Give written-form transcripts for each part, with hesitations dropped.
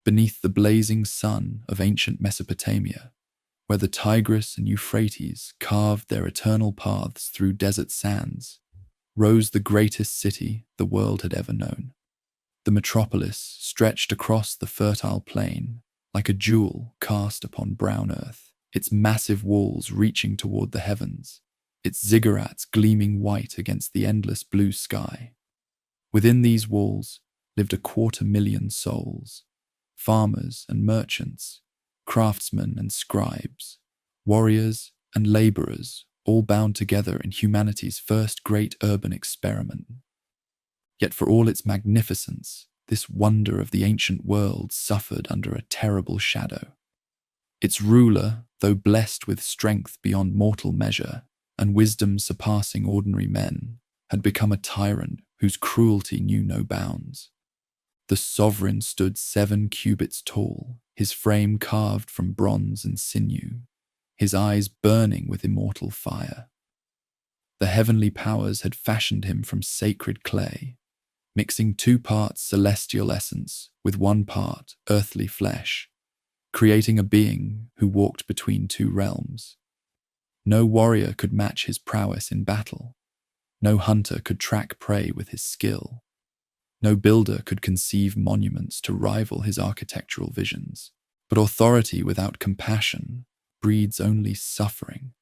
beneath the blazing sun of ancient Mesopotamia, where the Tigris and Euphrates carved their eternal paths through desert sands, rose the greatest city the world had ever known. The metropolis stretched across the fertile plain like a jewel cast upon brown earth, its massive walls reaching toward the heavens, its ziggurats gleaming white against the endless blue sky. Within these walls lived 250,000 souls, farmers and merchants, craftsmen and scribes, warriors and laborers, all bound together in humanity's first great urban experiment. Yet for all its magnificence, this wonder of the ancient world suffered under a terrible shadow. Its ruler, though blessed with strength beyond mortal measure and wisdom surpassing ordinary men, had become a tyrant whose cruelty knew no bounds. The sovereign stood 7 cubits tall, his frame carved from bronze and sinew, his eyes burning with immortal fire. The heavenly powers had fashioned him from sacred clay, mixing 2 parts celestial essence with 1 part earthly flesh, creating a being who walked between 2 realms. No warrior could match his prowess in battle. No hunter could track prey with his skill. No builder could conceive monuments to rival his architectural visions. But authority without compassion breeds only suffering.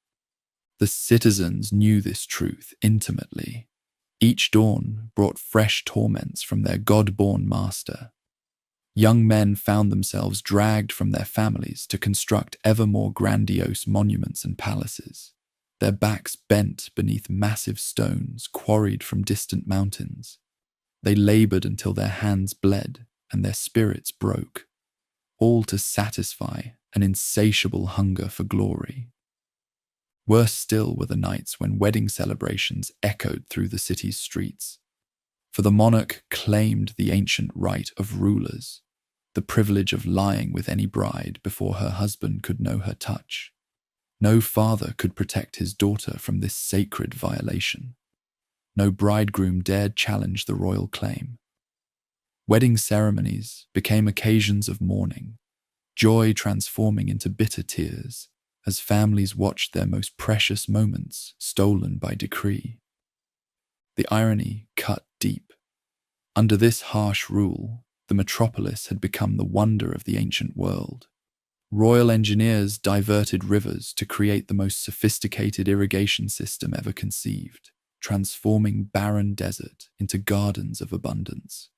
The citizens knew this truth intimately. Each dawn brought fresh torments from their God-born master. Young men found themselves dragged from their families to construct ever more grandiose monuments and palaces, their backs bent beneath massive stones quarried from distant mountains. They labored until their hands bled and their spirits broke, all to satisfy an insatiable hunger for glory. Worse still were the nights when wedding celebrations echoed through the city's streets, for the monarch claimed the ancient right of rulers, the privilege of lying with any bride before her husband could know her touch. No father could protect his daughter from this sacred violation. No bridegroom dared challenge the royal claim. Wedding ceremonies became occasions of mourning, joy transforming into bitter tears as families watched their most precious moments stolen by decree. The irony cut deep. Under this harsh rule, the metropolis had become the wonder of the ancient world. Royal engineers diverted rivers to create the most sophisticated irrigation system ever conceived, transforming barren desert into gardens of abundance.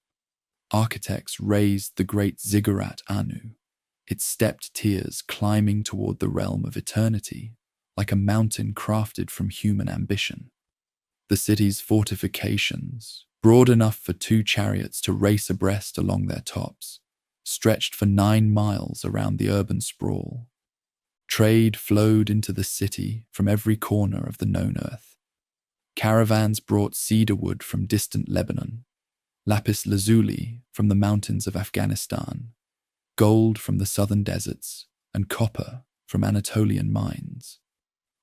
Architects raised the great ziggurat Anu, its stepped tiers climbing toward the realm of eternity, like a mountain crafted from human ambition. The city's fortifications, broad enough for 2 chariots to race abreast along their tops, stretched for 9 miles around the urban sprawl. Trade flowed into the city from every corner of the known earth. Caravans brought cedar wood from distant Lebanon, lapis lazuli from the mountains of Afghanistan, gold from the southern deserts, and copper from Anatolian mines.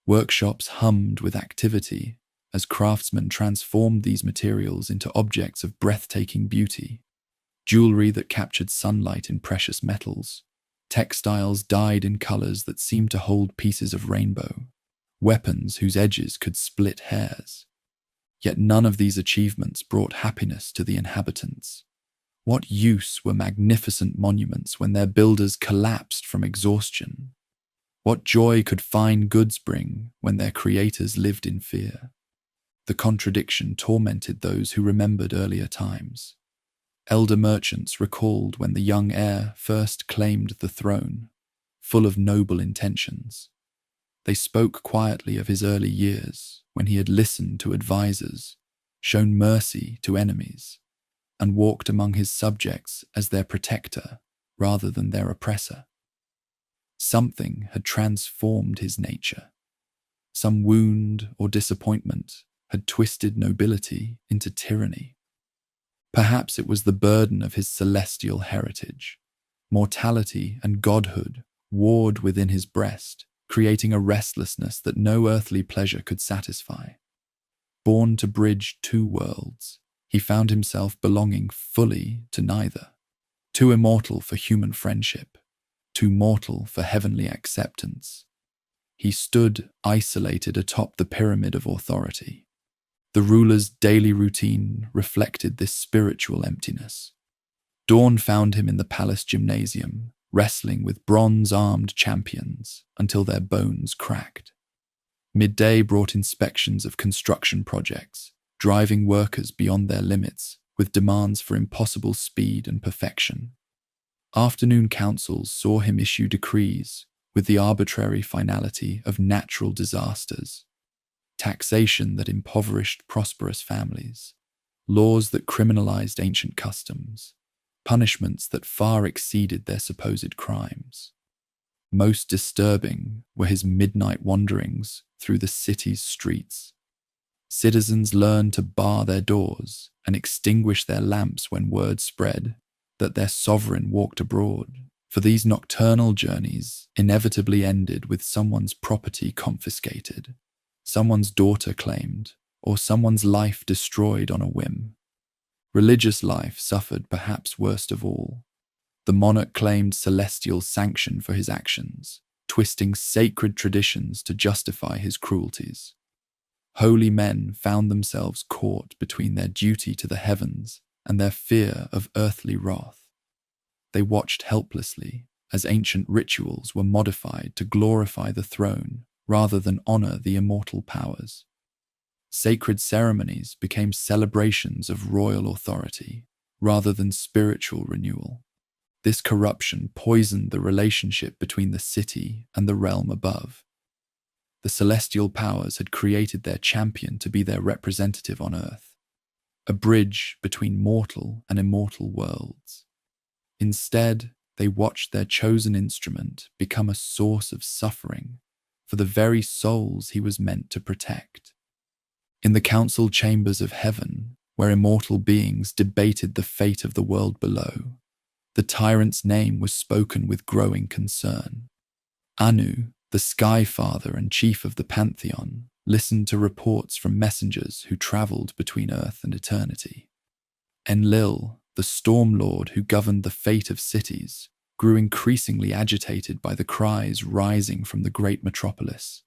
Workshops hummed with activity as craftsmen transformed these materials into objects of breathtaking beauty. Jewelry that captured sunlight in precious metals, textiles dyed in colors that seemed to hold pieces of rainbow, weapons whose edges could split hairs. Yet none of these achievements brought happiness to the inhabitants. What use were magnificent monuments when their builders collapsed from exhaustion? What joy could fine goods bring when their creators lived in fear? The contradiction tormented those who remembered earlier times. Elder merchants recalled when the young heir first claimed the throne, full of noble intentions. They spoke quietly of his early years, when he had listened to advisers, shown mercy to enemies, and walked among his subjects as their protector rather than their oppressor. Something had transformed his nature. Some wound or disappointment had twisted nobility into tyranny. Perhaps it was the burden of his celestial heritage. Mortality and godhood warred within his breast, creating a restlessness that no earthly pleasure could satisfy. Born to bridge 2 worlds, he found himself belonging fully to neither. too immortal for human friendship, too mortal for heavenly acceptance. He stood isolated atop the pyramid of authority. The ruler's daily routine reflected this spiritual emptiness. Dawn found him in the palace gymnasium, wrestling with bronze-armed champions until their bones cracked. Midday brought inspections of construction projects, driving workers beyond their limits with demands for impossible speed and perfection. Afternoon councils saw him issue decrees with the arbitrary finality of natural disasters, taxation that impoverished prosperous families, laws that criminalized ancient customs, punishments that far exceeded their supposed crimes. Most disturbing were his midnight wanderings through the city's streets. Citizens learned to bar their doors and extinguish their lamps when word spread that their sovereign walked abroad, for these nocturnal journeys inevitably ended with someone's property confiscated, someone's daughter claimed, or someone's life destroyed on a whim. Religious life suffered perhaps worst of all. The monarch claimed celestial sanction for his actions, twisting sacred traditions to justify his cruelties. Holy men found themselves caught between their duty to the heavens and their fear of earthly wrath. They watched helplessly as ancient rituals were modified to glorify the throne rather than honor the immortal powers. Sacred ceremonies became celebrations of royal authority rather than spiritual renewal. This corruption poisoned the relationship between the city and the realm above. The celestial powers had created their champion to be their representative on earth, a bridge between mortal and immortal worlds. Instead, they watched their chosen instrument become a source of suffering for the very souls he was meant to protect. In the council chambers of heaven, where immortal beings debated the fate of the world below, the tyrant's name was spoken with growing concern. Anu, the Sky Father and chief of the pantheon, listened to reports from messengers who traveled between Earth and eternity. Enlil, the Storm Lord who governed the fate of cities, grew increasingly agitated by the cries rising from the great metropolis.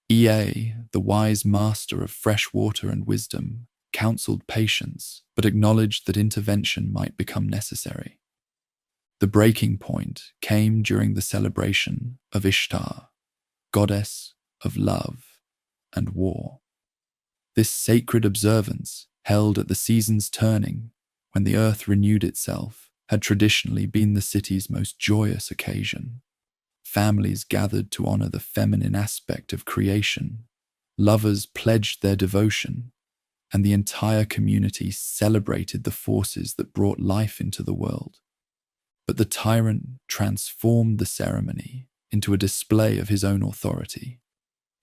Ea, the wise master of fresh water and wisdom, counseled patience but acknowledged that intervention might become necessary. The breaking point came during the celebration of Ishtar, goddess of love and war. This sacred observance, held at the season's turning, when the earth renewed itself, had traditionally been the city's most joyous occasion. Families gathered to honor the feminine aspect of creation, lovers pledged their devotion, and the entire community celebrated the forces that brought life into the world. But the tyrant transformed the ceremony into a display of his own authority.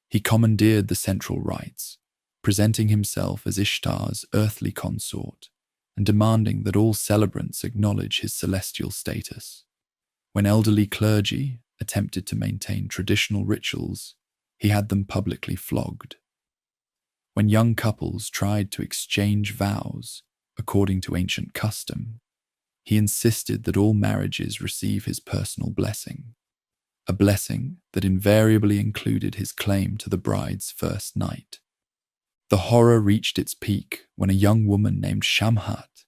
He commandeered the central rites, presenting himself as Ishtar's earthly consort and demanding that all celebrants acknowledge his celestial status. When elderly clergy attempted to maintain traditional rituals, he had them publicly flogged. When young couples tried to exchange vows according to ancient custom, he insisted that all marriages receive his personal blessing, a blessing that invariably included his claim to the bride's first night. The horror reached its peak when a young woman named Shamhat,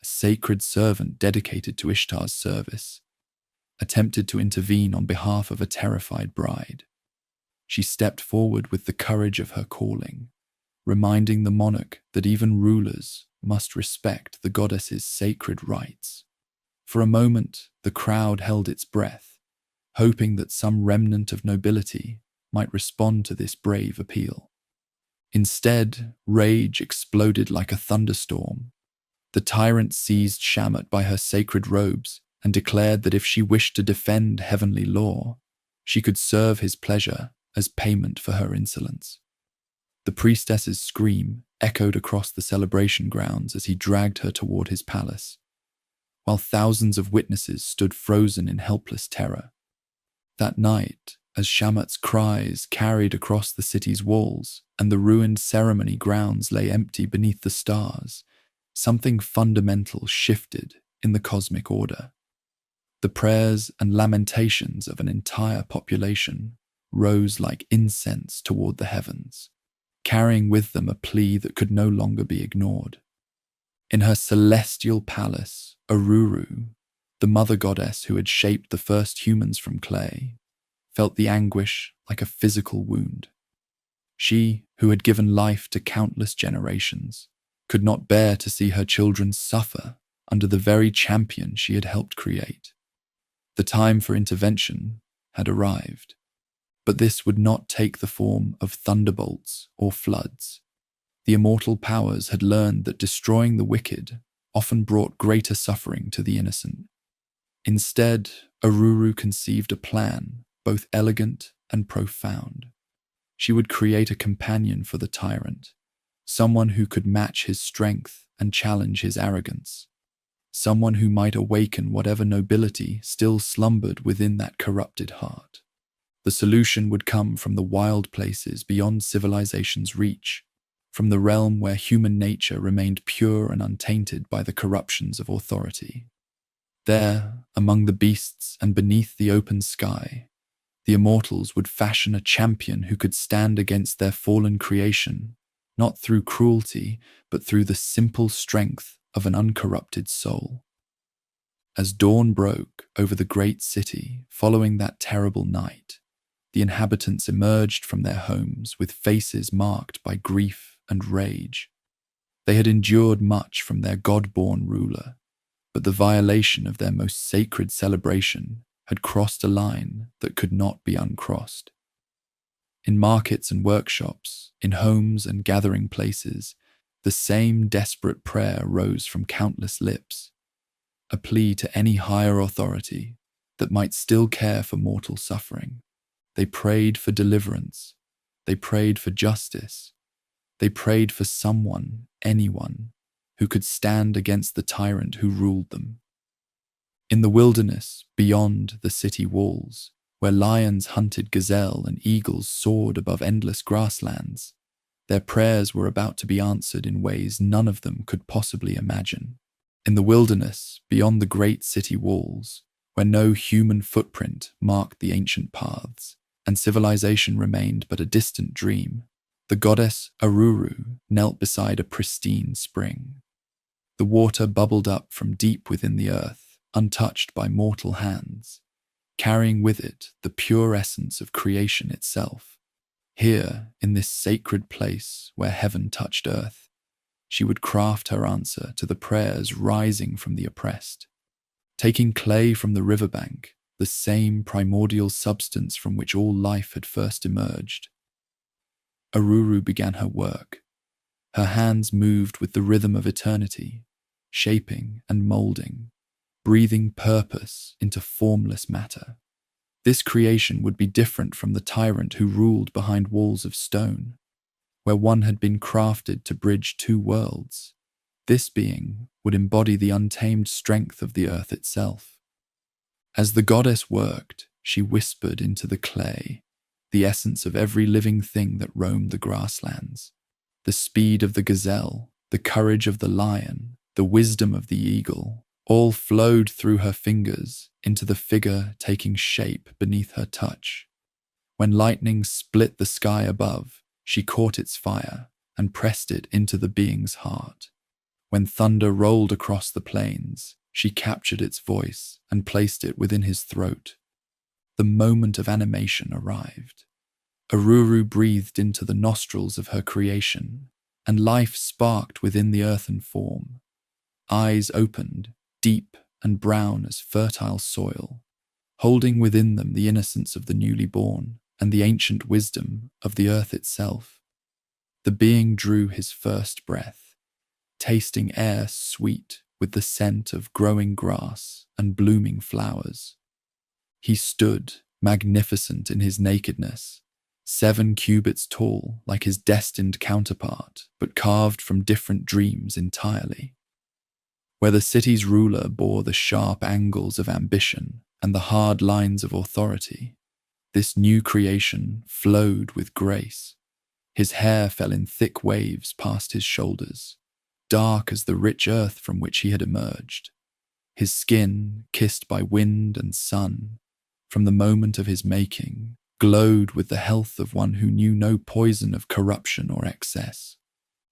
a sacred servant dedicated to Ishtar's service, attempted to intervene on behalf of a terrified bride. She stepped forward with the courage of her calling, reminding the monarch that even rulers must respect the goddess's sacred rites. For a moment, the crowd held its breath, hoping that some remnant of nobility might respond to this brave appeal. Instead, rage exploded like a thunderstorm. The tyrant seized Shamhat by her sacred robes and declared that if she wished to defend heavenly law, she could serve his pleasure as payment for her insolence. The priestess's scream echoed across the celebration grounds as he dragged her toward his palace, while thousands of witnesses stood frozen in helpless terror. That night, as Shamhat's cries carried across the city's walls and the ruined ceremony grounds lay empty beneath the stars, something fundamental shifted in the cosmic order. The prayers and lamentations of an entire population rose like incense toward the heavens, carrying with them a plea that could no longer be ignored. In her celestial palace, Uruk, the mother goddess who had shaped the first humans from clay, felt the anguish like a physical wound. She, who had given life to countless generations, could not bear to see her children suffer under the very champion she had helped create. The time for intervention had arrived, but this would not take the form of thunderbolts or floods. The immortal powers had learned that destroying the wicked often brought greater suffering to the innocent. Instead, Uruk conceived a plan, both elegant and profound. She would create a companion for the tyrant, someone who could match his strength and challenge his arrogance, someone who might awaken whatever nobility still slumbered within that corrupted heart. The solution would come from the wild places beyond civilization's reach, from the realm where human nature remained pure and untainted by the corruptions of authority. There, among the beasts and beneath the open sky, the immortals would fashion a champion who could stand against their fallen creation, not through cruelty, but through the simple strength of an uncorrupted soul. As dawn broke over the great city following that terrible night, the inhabitants emerged from their homes with faces marked by grief and rage. They had endured much from their God-born ruler, but the violation of their most sacred celebration had crossed a line that could not be uncrossed. In markets and workshops, in homes and gathering places, the same desperate prayer rose from countless lips, a plea to any higher authority that might still care for mortal suffering. They prayed for deliverance. They prayed for justice. They prayed for someone, anyone, who could stand against the tyrant who ruled them. In the wilderness, beyond the city walls, where lions hunted gazelle and eagles soared above endless grasslands, their prayers were about to be answered in ways none of them could possibly imagine. In the wilderness, beyond the great city walls, where no human footprint marked the ancient paths, and civilization remained but a distant dream, the goddess Uruk knelt beside a pristine spring. The water bubbled up from deep within the earth, untouched by mortal hands, carrying with it the pure essence of creation itself. Here, in this sacred place where heaven touched earth, she would craft her answer to the prayers rising from the oppressed. Taking clay from the riverbank, the same primordial substance from which all life had first emerged, Uruk began her work. Her hands moved with the rhythm of eternity, shaping and molding, breathing purpose into formless matter. This creation would be different from the tyrant who ruled behind walls of stone, where one had been crafted to bridge two worlds. This being would embody the untamed strength of the earth itself. As the goddess worked, she whispered into the clay the essence of every living thing that roamed the grasslands. The speed of the gazelle, the courage of the lion, the wisdom of the eagle, all flowed through her fingers into the figure taking shape beneath her touch. When lightning split the sky above, she caught its fire and pressed it into the being's heart. When thunder rolled across the plains, she captured its voice and placed it within his throat. The moment of animation arrived. Uruk breathed into the nostrils of her creation, and life sparked within the earthen form. Eyes opened, deep and brown as fertile soil, holding within them the innocence of the newly born and the ancient wisdom of the earth itself. The being drew his first breath, tasting air sweet with the scent of growing grass and blooming flowers. He stood, magnificent in his nakedness, 7 cubits tall like his destined counterpart, but carved from different dreams entirely. Where the city's ruler bore the sharp angles of ambition and the hard lines of authority, this new creation flowed with grace. His hair fell in thick waves past his shoulders, dark as the rich earth from which he had emerged. His skin, kissed by wind and sun, from the moment of his making, glowed with the health of one who knew no poison of corruption or excess.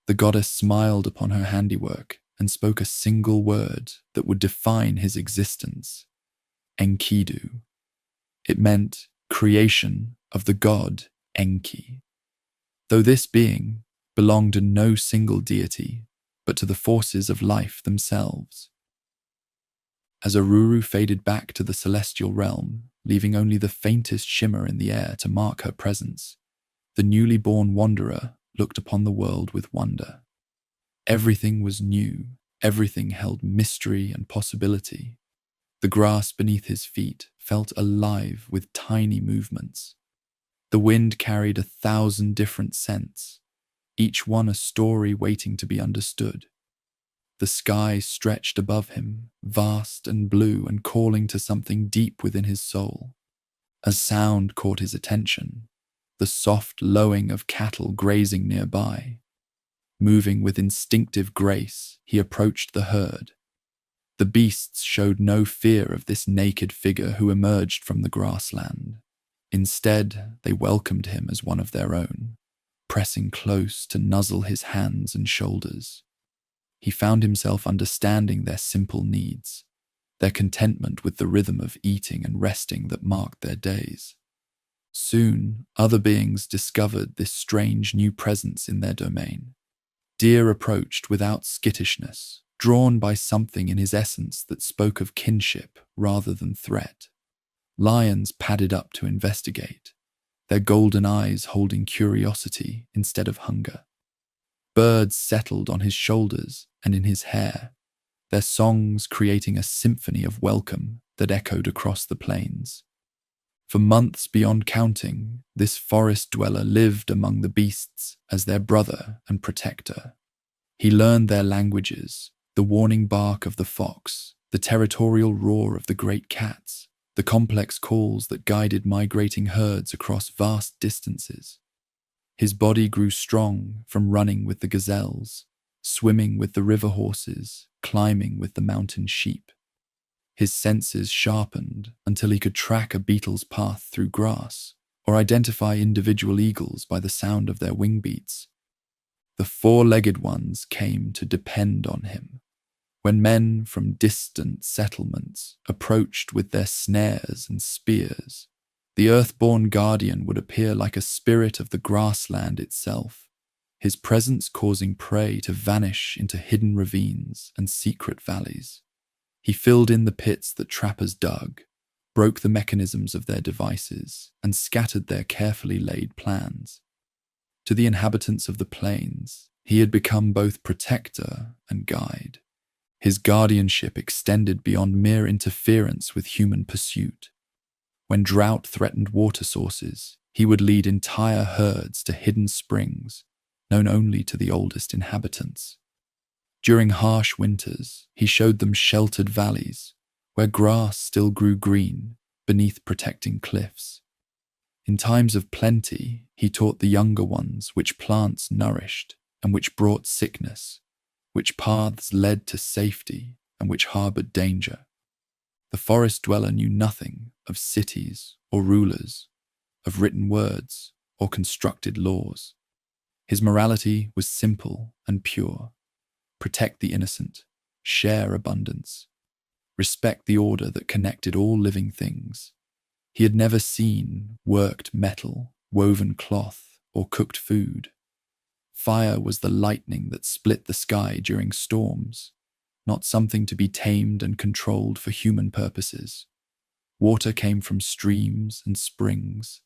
The goddess smiled upon her handiwork and spoke a single word that would define his existence: Enkidu. It meant creation of the god Enki. Though this being belonged to no single deity, but to the forces of life themselves. As Uruk faded back to the celestial realm, leaving only the faintest shimmer in the air to mark her presence, the newly born wanderer looked upon the world with wonder. Everything was new, everything held mystery and possibility. The grass beneath his feet felt alive with tiny movements. The wind carried 1,000 different scents, each one a story waiting to be understood. The sky stretched above him, vast and blue and calling to something deep within his soul. A sound caught his attention, the soft lowing of cattle grazing nearby. Moving with instinctive grace, he approached the herd. The beasts showed no fear of this naked figure who emerged from the grassland. Instead, they welcomed him as one of their own, pressing close to nuzzle his hands and shoulders. He found himself understanding their simple needs, their contentment with the rhythm of eating and resting that marked their days. Soon, other beings discovered this strange new presence in their domain. Deer approached without skittishness, drawn by something in his essence that spoke of kinship rather than threat. Lions padded up to investigate, their golden eyes holding curiosity instead of hunger. Birds settled on his shoulders and in his hair, their songs creating a symphony of welcome that echoed across the plains. For months beyond counting, this forest dweller lived among the beasts as their brother and protector. He learned their languages, the warning bark of the fox, the territorial roar of the great cats, the complex calls that guided migrating herds across vast distances. His body grew strong from running with the gazelles, swimming with the river horses, climbing with the mountain sheep. His senses sharpened until he could track a beetle's path through grass or identify individual eagles by the sound of their wing beats. The four-legged ones came to depend on him. When men from distant settlements approached with their snares and spears, the earthborn guardian would appear like a spirit of the grassland itself, his presence causing prey to vanish into hidden ravines and secret valleys. He filled in the pits that trappers dug, broke the mechanisms of their devices, and scattered their carefully laid plans. To the inhabitants of the plains, he had become both protector and guide. His guardianship extended beyond mere interference with human pursuit. When drought threatened water sources, he would lead entire herds to hidden springs, known only to the oldest inhabitants. During harsh winters, he showed them sheltered valleys, where grass still grew green beneath protecting cliffs. In times of plenty, he taught the younger ones which plants nourished and which brought sickness, which paths led to safety and which harbored danger. The forest dweller knew nothing of cities or rulers, of written words or constructed laws. His morality was simple and pure. Protect the innocent, share abundance, respect the order that connected all living things. He had never seen worked metal, woven cloth, or cooked food. Fire was the lightning that split the sky during storms, not something to be tamed and controlled for human purposes. Water came from streams and springs,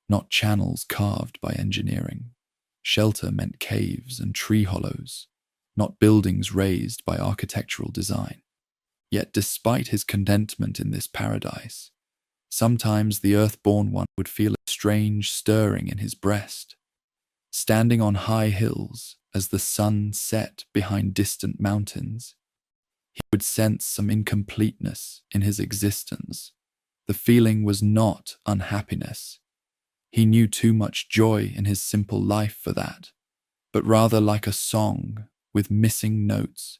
not channels carved by engineering. Shelter meant caves and tree hollows, not buildings raised by architectural design. Yet despite his contentment in this paradise, sometimes the earthborn one would feel a strange stirring in his breast. Standing on high hills as the sun set behind distant mountains, he would sense some incompleteness in his existence. The feeling was not unhappiness. He knew too much joy in his simple life for that, but rather like a song with missing notes,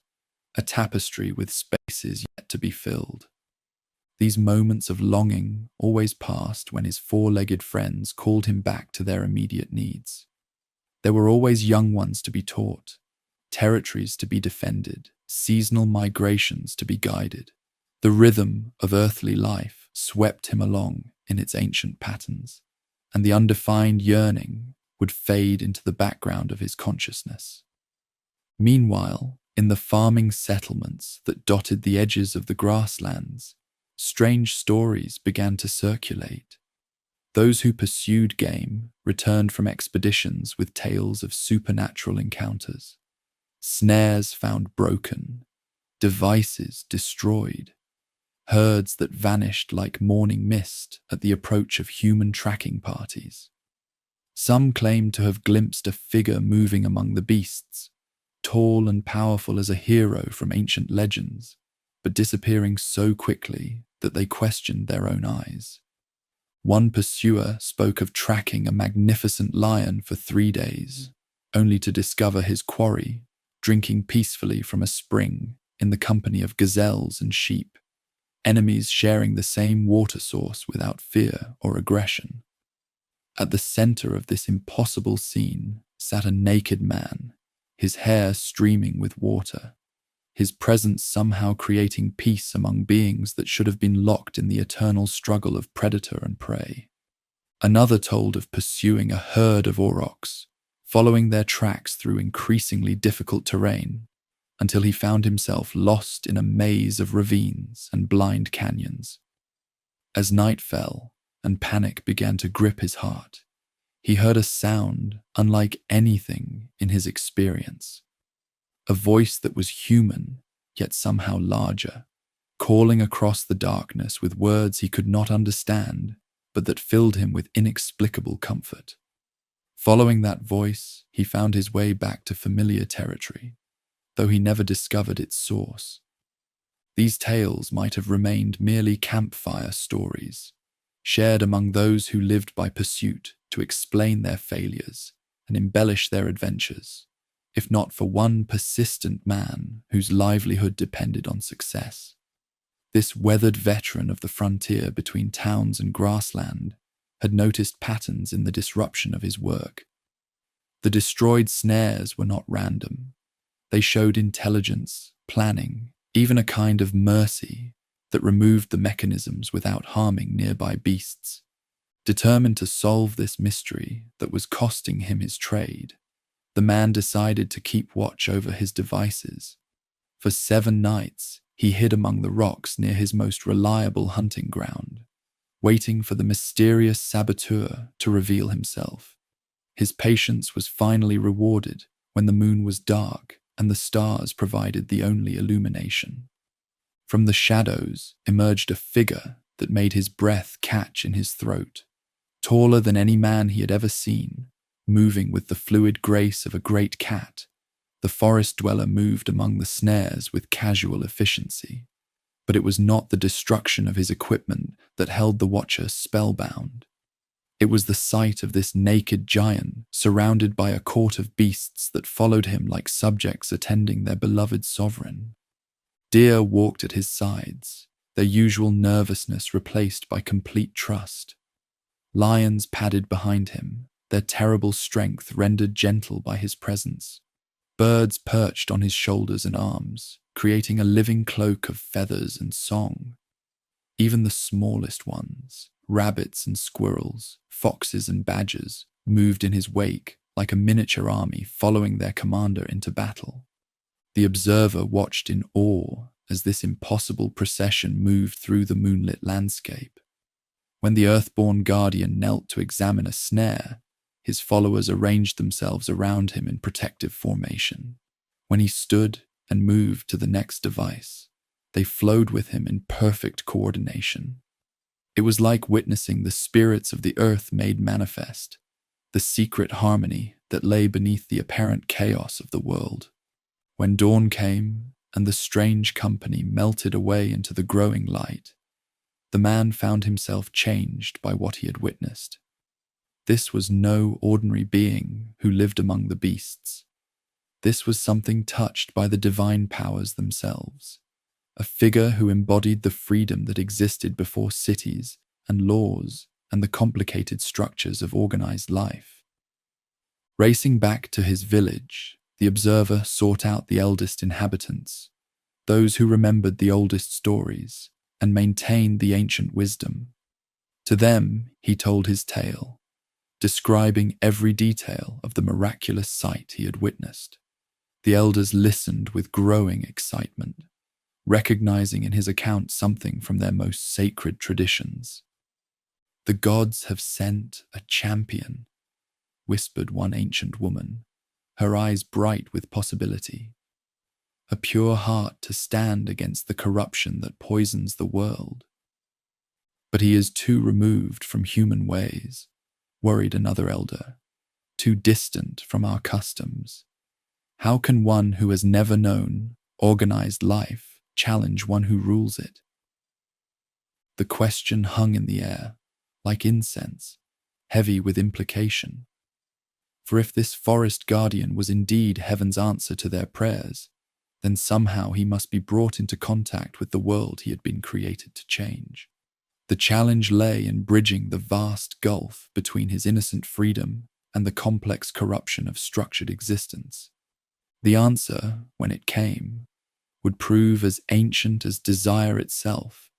a tapestry with spaces yet to be filled. These moments of longing always passed when his four-legged friends called him back to their immediate needs. There were always young ones to be taught, territories to be defended, seasonal migrations to be guided. The rhythm of earthly life swept him along in its ancient patterns, and the undefined yearning would fade into the background of his consciousness. Meanwhile, in the farming settlements that dotted the edges of the grasslands, strange stories began to circulate. Those who pursued game returned from expeditions with tales of supernatural encounters, snares found broken, devices destroyed, herds that vanished like morning mist at the approach of human tracking parties. Some claimed to have glimpsed a figure moving among the beasts, tall and powerful as a hero from ancient legends, but disappearing so quickly that they questioned their own eyes. One pursuer spoke of tracking a magnificent lion for 3 days, only to discover his quarry drinking peacefully from a spring in the company of gazelles and sheep, enemies sharing the same water source without fear or aggression. At the center of this impossible scene sat a naked man, his hair streaming with water, his presence somehow creating peace among beings that should have been locked in the eternal struggle of predator and prey. Another told of pursuing a herd of aurochs, following their tracks through increasingly difficult terrain, until he found himself lost in a maze of ravines and blind canyons. As night fell and panic began to grip his heart, he heard a sound unlike anything in his experience. A voice that was human, yet somehow larger, calling across the darkness with words he could not understand, but that filled him with inexplicable comfort. Following that voice, he found his way back to familiar territory, though he never discovered its source. These tales might have remained merely campfire stories, shared among those who lived by pursuit to explain their failures and embellish their adventures, if not for one persistent man whose livelihood depended on success. This weathered veteran of the frontier between towns and grassland had noticed patterns in the disruption of his work. The destroyed snares were not random. They showed intelligence, planning, even a kind of mercy that removed the mechanisms without harming nearby beasts. Determined to solve this mystery that was costing him his trade, the man decided to keep watch over his devices. For 7 nights, he hid among the rocks near his most reliable hunting ground, waiting for the mysterious saboteur to reveal himself. His patience was finally rewarded when the moon was dark and the stars provided the only illumination. From the shadows emerged a figure that made his breath catch in his throat, taller than any man he had ever seen, moving with the fluid grace of a great cat. The forest dweller moved among the snares with casual efficiency, but it was not the destruction of his equipment that held the watcher spellbound. It was the sight of this naked giant surrounded by a court of beasts that followed him like subjects attending their beloved sovereign. Deer walked at his sides, their usual nervousness replaced by complete trust. Lions padded behind him, their terrible strength rendered gentle by his presence. Birds perched on his shoulders and arms, creating a living cloak of feathers and song. Even the smallest ones, rabbits and squirrels, foxes and badgers, moved in his wake like a miniature army following their commander into battle. The observer watched in awe as this impossible procession moved through the moonlit landscape. When the earthborn guardian knelt to examine a snare, his followers arranged themselves around him in protective formation. When he stood and moved to the next device, they flowed with him in perfect coordination. It was like witnessing the spirits of the earth made manifest, the secret harmony that lay beneath the apparent chaos of the world. When dawn came and the strange company melted away into the growing light, the man found himself changed by what he had witnessed. This was no ordinary being who lived among the beasts. This was something touched by the divine powers themselves, a figure who embodied the freedom that existed before cities and laws and the complicated structures of organized life. Racing back to his village, the observer sought out the eldest inhabitants, those who remembered the oldest stories and maintained the ancient wisdom. To them, he told his tale, describing every detail of the miraculous sight he had witnessed. The elders listened with growing excitement, recognizing in his account something from their most sacred traditions. "The gods have sent a champion," whispered one ancient woman, her eyes bright with possibility. "A pure heart to stand against the corruption that poisons the world." "But he is too removed from human ways," worried another elder, "too distant from our customs. How can one who has never known organized life challenge one who rules it?" The question hung in the air, like incense, heavy with implication. For if this forest guardian was indeed heaven's answer to their prayers, then somehow he must be brought into contact with the world he had been created to change. The challenge lay in bridging the vast gulf between his innocent freedom and the complex corruption of structured existence. The answer, when it came, would prove as ancient as desire itself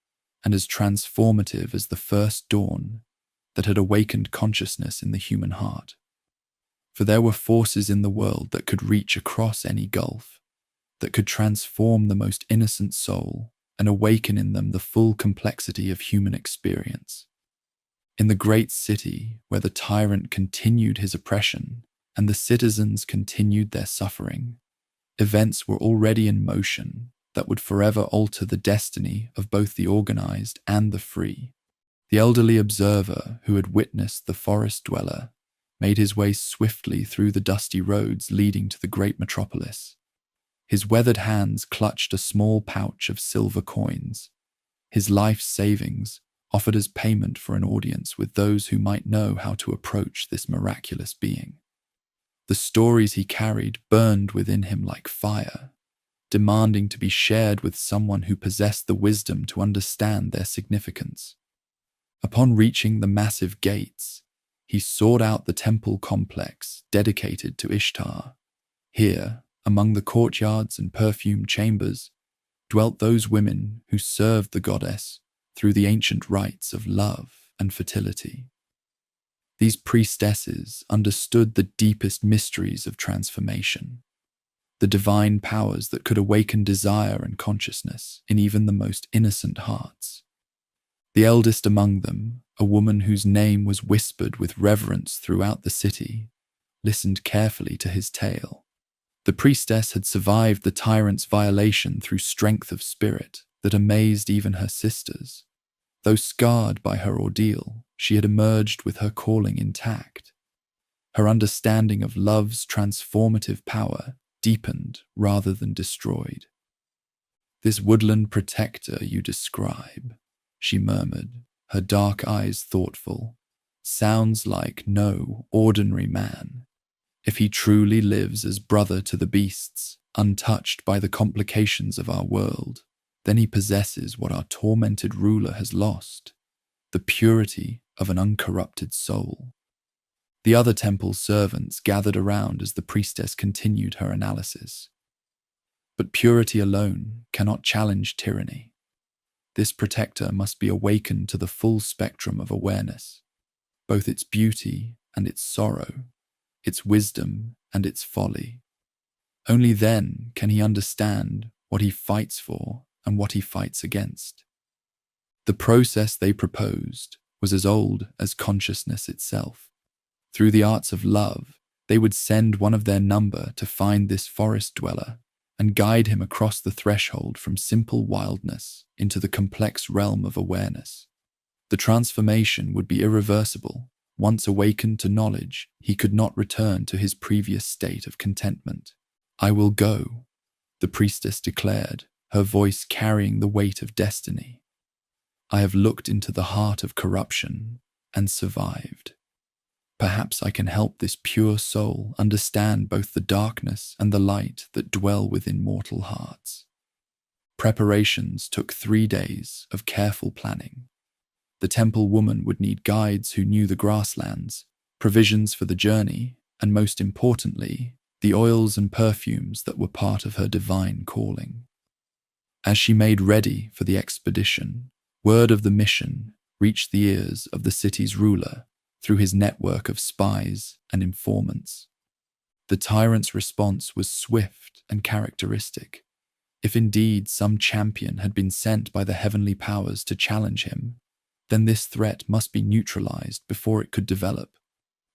and as transformative as the first dawn that had awakened consciousness in the human heart. For there were forces in the world that could reach across any gulf, that could transform the most innocent soul and awaken in them the full complexity of human experience. In the great city where the tyrant continued his oppression and the citizens continued their suffering, events were already in motion that would forever alter the destiny of both the organized and the free. The elderly observer who had witnessed the forest dweller made his way swiftly through the dusty roads leading to the great metropolis. His weathered hands clutched a small pouch of silver coins, his life savings offered as payment for an audience with those who might know how to approach this miraculous being. The stories he carried burned within him like fire, demanding to be shared with someone who possessed the wisdom to understand their significance. Upon reaching the massive gates, he sought out the temple complex dedicated to Ishtar. Here, among the courtyards and perfumed chambers, dwelt those women who served the goddess through the ancient rites of love and fertility. These priestesses understood the deepest mysteries of transformation, the divine powers that could awaken desire and consciousness in even the most innocent hearts. The eldest among them, a woman whose name was whispered with reverence throughout the city, listened carefully to his tale. The priestess had survived the tyrant's violation through strength of spirit that amazed even her sisters. Though scarred by her ordeal, she had emerged with her calling intact. Her understanding of love's transformative power deepened rather than destroyed. "This woodland protector you describe," she murmured, her dark eyes thoughtful, "sounds like no ordinary man. If he truly lives as brother to the beasts, untouched by the complications of our world, then he possesses what our tormented ruler has lost, the purity of an uncorrupted soul." The other temple servants gathered around as the priestess continued her analysis. But purity alone cannot challenge tyranny. This protector must be awakened to the full spectrum of awareness, both its beauty and its sorrow, its wisdom and its folly. Only then can he understand what he fights for and what he fights against. The process they proposed was as old as consciousness itself. Through the arts of love, they would send one of their number to find this forest dweller and guide him across the threshold from simple wildness into the complex realm of awareness. The transformation would be irreversible. Once awakened to knowledge, he could not return to his previous state of contentment. "I will go," the priestess declared, her voice carrying the weight of destiny. "I have looked into the heart of corruption and survived. Perhaps I can help this pure soul understand both the darkness and the light that dwell within mortal hearts. Preparations took 3 days of careful planning. The temple woman would need guides who knew the grasslands, provisions for the journey, and most importantly, the oils and perfumes that were part of her divine calling. As she made ready for the expedition, word of the mission reached the ears of the city's ruler through his network of spies and informants. The tyrant's response was swift and characteristic. If indeed some champion had been sent by the heavenly powers to challenge him, then this threat must be neutralized before it could develop.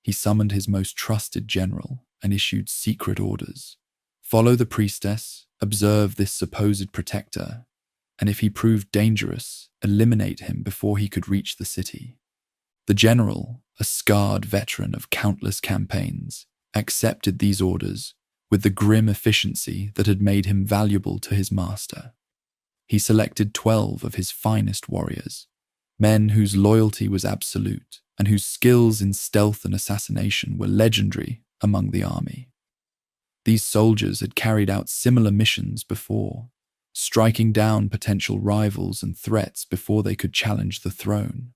He summoned his most trusted general and issued secret orders. Follow the priestess, observe this supposed protector, and if he proved dangerous, eliminate him before he could reach the city. The general, a scarred veteran of countless campaigns, accepted these orders with the grim efficiency that had made him valuable to his master. He selected 12 of his finest warriors, men whose loyalty was absolute and whose skills in stealth and assassination were legendary among the army. These soldiers had carried out similar missions before, striking down potential rivals and threats before they could challenge the throne.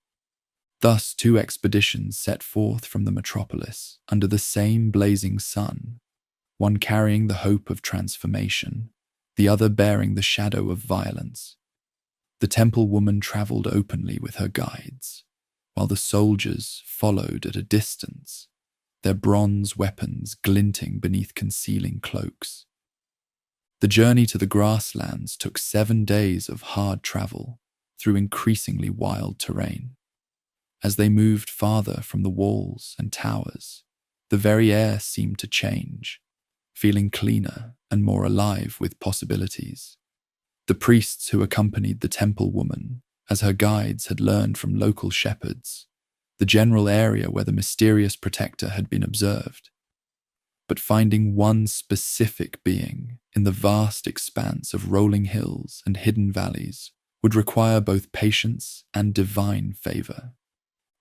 Thus, 2 expeditions set forth from the metropolis under the same blazing sun, one carrying the hope of transformation, the other bearing the shadow of violence. The temple woman traveled openly with her guides, while the soldiers followed at a distance, their bronze weapons glinting beneath concealing cloaks. The journey to the grasslands took 7 days of hard travel through increasingly wild terrain. As they moved farther from the walls and towers, the very air seemed to change, feeling cleaner and more alive with possibilities. The priests who accompanied the temple woman, as her guides had learned from local shepherds, the general area where the mysterious protector had been observed. But finding one specific being in the vast expanse of rolling hills and hidden valleys would require both patience and divine favor.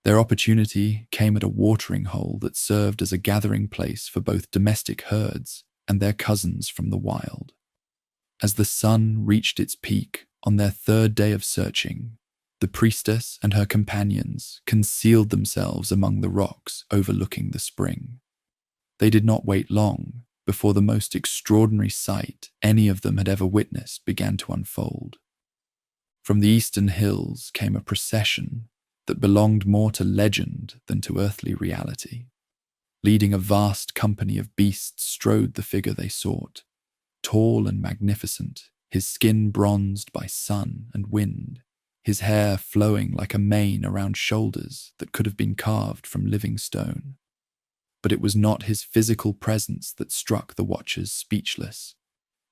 Their opportunity came at a watering hole that served as a gathering place for both domestic herds and their cousins from the wild. As the sun reached its peak on their 3rd day of searching, the priestess and her companions concealed themselves among the rocks overlooking the spring. They did not wait long before the most extraordinary sight any of them had ever witnessed began to unfold. From the eastern hills came a procession that belonged more to legend than to earthly reality. Leading a vast company of beasts strode the figure they sought, tall and magnificent, his skin bronzed by sun and wind, his hair flowing like a mane around shoulders that could have been carved from living stone. But it was not his physical presence that struck the watchers speechless.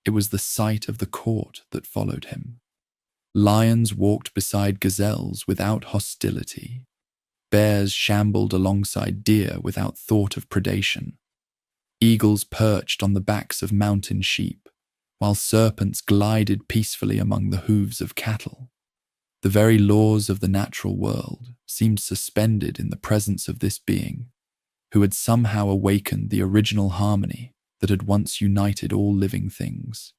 It was the sight of the court that followed him. Lions walked beside gazelles without hostility. Bears shambled alongside deer without thought of predation. Eagles perched on the backs of mountain sheep, while serpents glided peacefully among the hooves of cattle. The very laws of the natural world seemed suspended in the presence of this being, who had somehow awakened the original harmony that had once united all living things.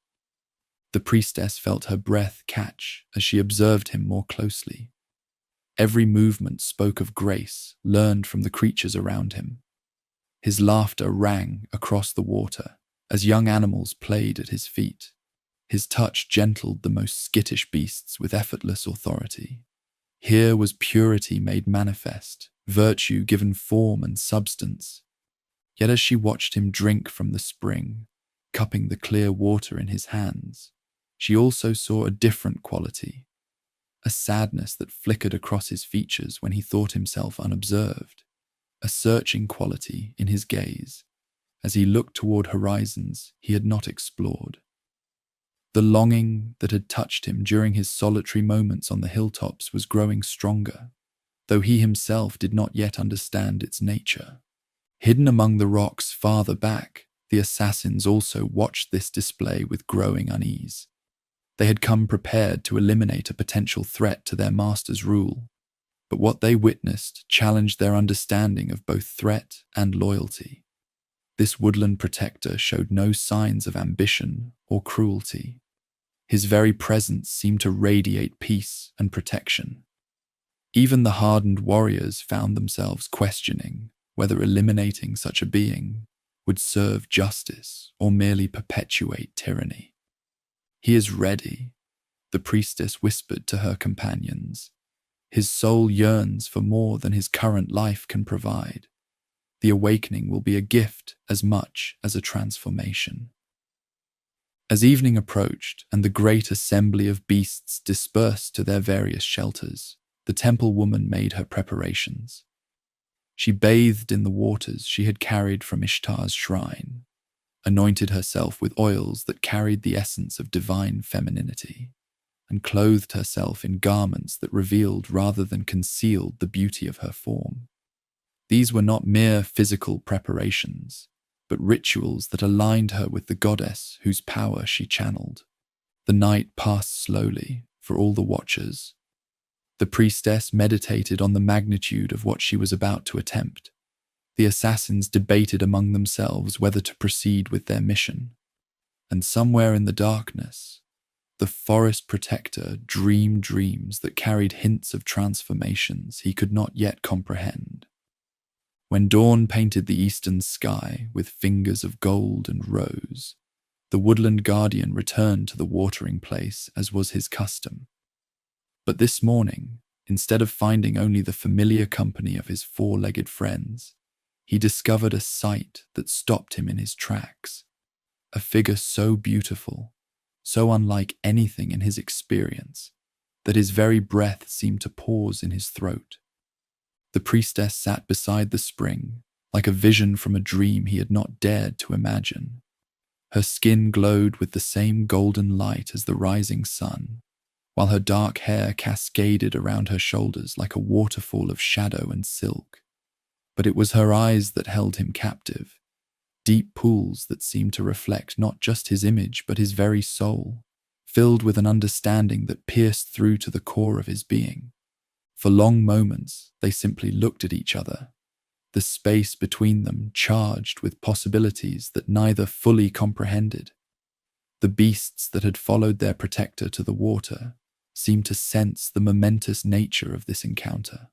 The priestess felt her breath catch as she observed him more closely. Every movement spoke of grace learned from the creatures around him. His laughter rang across the water as young animals played at his feet. His touch gentled the most skittish beasts with effortless authority. Here was purity made manifest, virtue given form and substance. Yet as she watched him drink from the spring, cupping the clear water in his hands, she also saw a different quality, a sadness that flickered across his features when he thought himself unobserved, a searching quality in his gaze as he looked toward horizons he had not explored. The longing that had touched him during his solitary moments on the hilltops was growing stronger, though he himself did not yet understand its nature. Hidden among the rocks farther back, the assassins also watched this display with growing unease. They had come prepared to eliminate a potential threat to their master's rule, But what they witnessed challenged their understanding of both threat and loyalty. This woodland protector showed no signs of ambition or cruelty. His very presence seemed to radiate peace and protection. Even the hardened warriors found themselves questioning whether eliminating such a being would serve justice or merely perpetuate tyranny. "He is ready," the priestess whispered to her companions. "His soul yearns for more than his current life can provide. The awakening will be a gift as much as a transformation." As evening approached and the great assembly of beasts dispersed to their various shelters, the temple woman made her preparations. She bathed in the waters she had carried from Ishtar's shrine, anointed herself with oils that carried the essence of divine femininity, and clothed herself in garments that revealed rather than concealed the beauty of her form. These were not mere physical preparations, but rituals that aligned her with the goddess whose power she channeled. The night passed slowly for all the watchers. The priestess meditated on the magnitude of what she was about to attempt. The assassins debated among themselves whether to proceed with their mission. And somewhere in the darkness, the forest protector dreamed dreams that carried hints of transformations he could not yet comprehend. When dawn painted the eastern sky with fingers of gold and rose, the woodland guardian returned to the watering place as was his custom. But this morning, instead of finding only the familiar company of his four-legged friends, he discovered a sight that stopped him in his tracks. A figure so beautiful, so unlike anything in his experience, that his very breath seemed to pause in his throat. The priestess sat beside the spring, like a vision from a dream he had not dared to imagine. Her skin glowed with the same golden light as the rising sun, while her dark hair cascaded around her shoulders like a waterfall of shadow and silk. But it was her eyes that held him captive, deep pools that seemed to reflect not just his image but his very soul, filled with an understanding that pierced through to the core of his being. For long moments, they simply looked at each other, the space between them charged with possibilities that neither fully comprehended. The beasts that had followed their protector to the water seemed to sense the momentous nature of this encounter.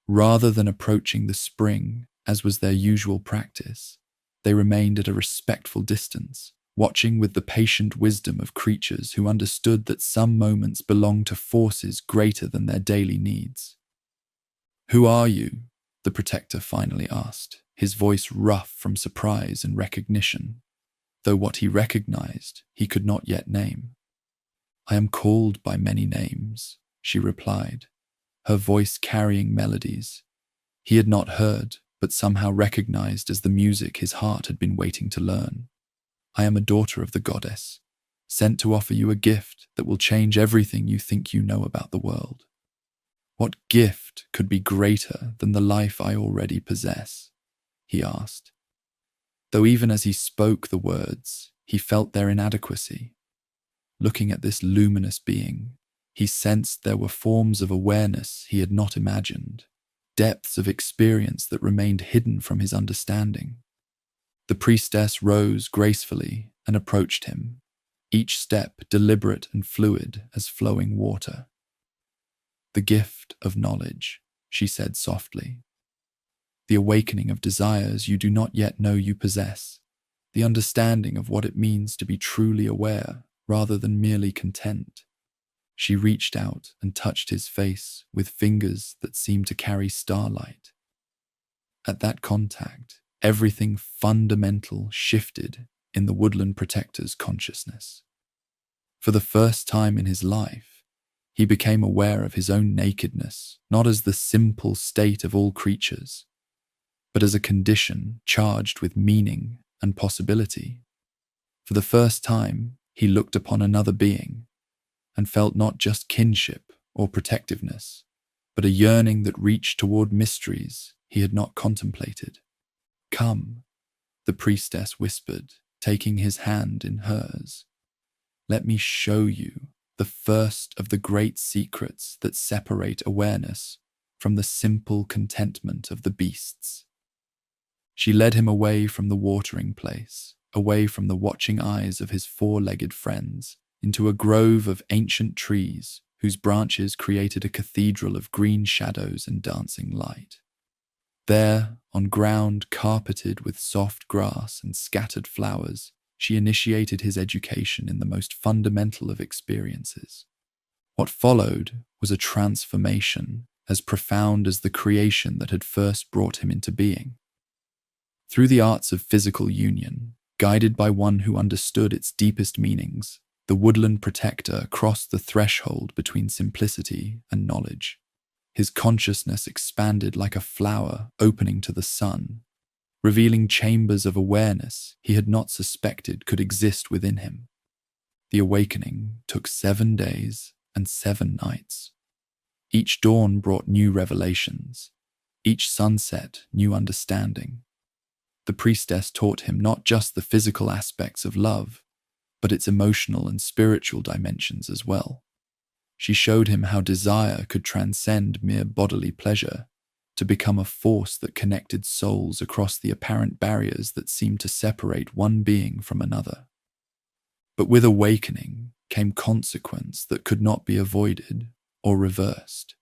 Rather than approaching the spring, as was their usual practice, they remained at a respectful distance, watching with the patient wisdom of creatures who understood that some moments belonged to forces greater than their daily needs. "Who are you?" the protector finally asked, his voice rough from surprise and recognition, though what he recognized he could not yet name. "I am called by many names," she replied, her voice carrying melodies he had not heard but somehow recognized as the music his heart had been waiting to learn. "I am a daughter of the goddess, sent to offer you a gift that will change everything you think you know about the world." "What gift could be greater than the life I already possess?" he asked. Though even as he spoke the words, he felt their inadequacy. Looking at this luminous being, he sensed there were forms of awareness he had not imagined, depths of experience that remained hidden from his understanding. The priestess rose gracefully and approached him, each step deliberate and fluid as flowing water. "The gift of knowledge," she said softly. "The awakening of desires you do not yet know you possess. The understanding of what it means to be truly aware rather than merely content." She reached out and touched his face with fingers that seemed to carry starlight. At that contact, everything fundamental shifted in the woodland protector's consciousness. For the first time in his life, he became aware of his own nakedness, not as the simple state of all creatures, but as a condition charged with meaning and possibility. For the first time, he looked upon another being and felt not just kinship or protectiveness, but a yearning that reached toward mysteries he had not contemplated. "Come," the priestess whispered, taking his hand in hers. "Let me show you the first of the great secrets that separate awareness from the simple contentment of the beasts. She led him away from the watering place, away from the watching eyes of his four-legged friends, into a grove of ancient trees whose branches created a cathedral of green shadows and dancing light. There, on ground carpeted with soft grass and scattered flowers, she initiated his education in the most fundamental of experiences. What followed was a transformation as profound as the creation that had first brought him into being. Through the arts of physical union, guided by one who understood its deepest meanings, the woodland protector crossed the threshold between simplicity and knowledge. His consciousness expanded like a flower opening to the sun, revealing chambers of awareness he had not suspected could exist within him. The awakening took 7 days and 7 nights. Each dawn brought new revelations, each sunset new understanding. The priestess taught him not just the physical aspects of love, but its emotional and spiritual dimensions as well. She showed him how desire could transcend mere bodily pleasure to become a force that connected souls across the apparent barriers that seemed to separate one being from another. But with awakening came consequence that could not be avoided or reversed.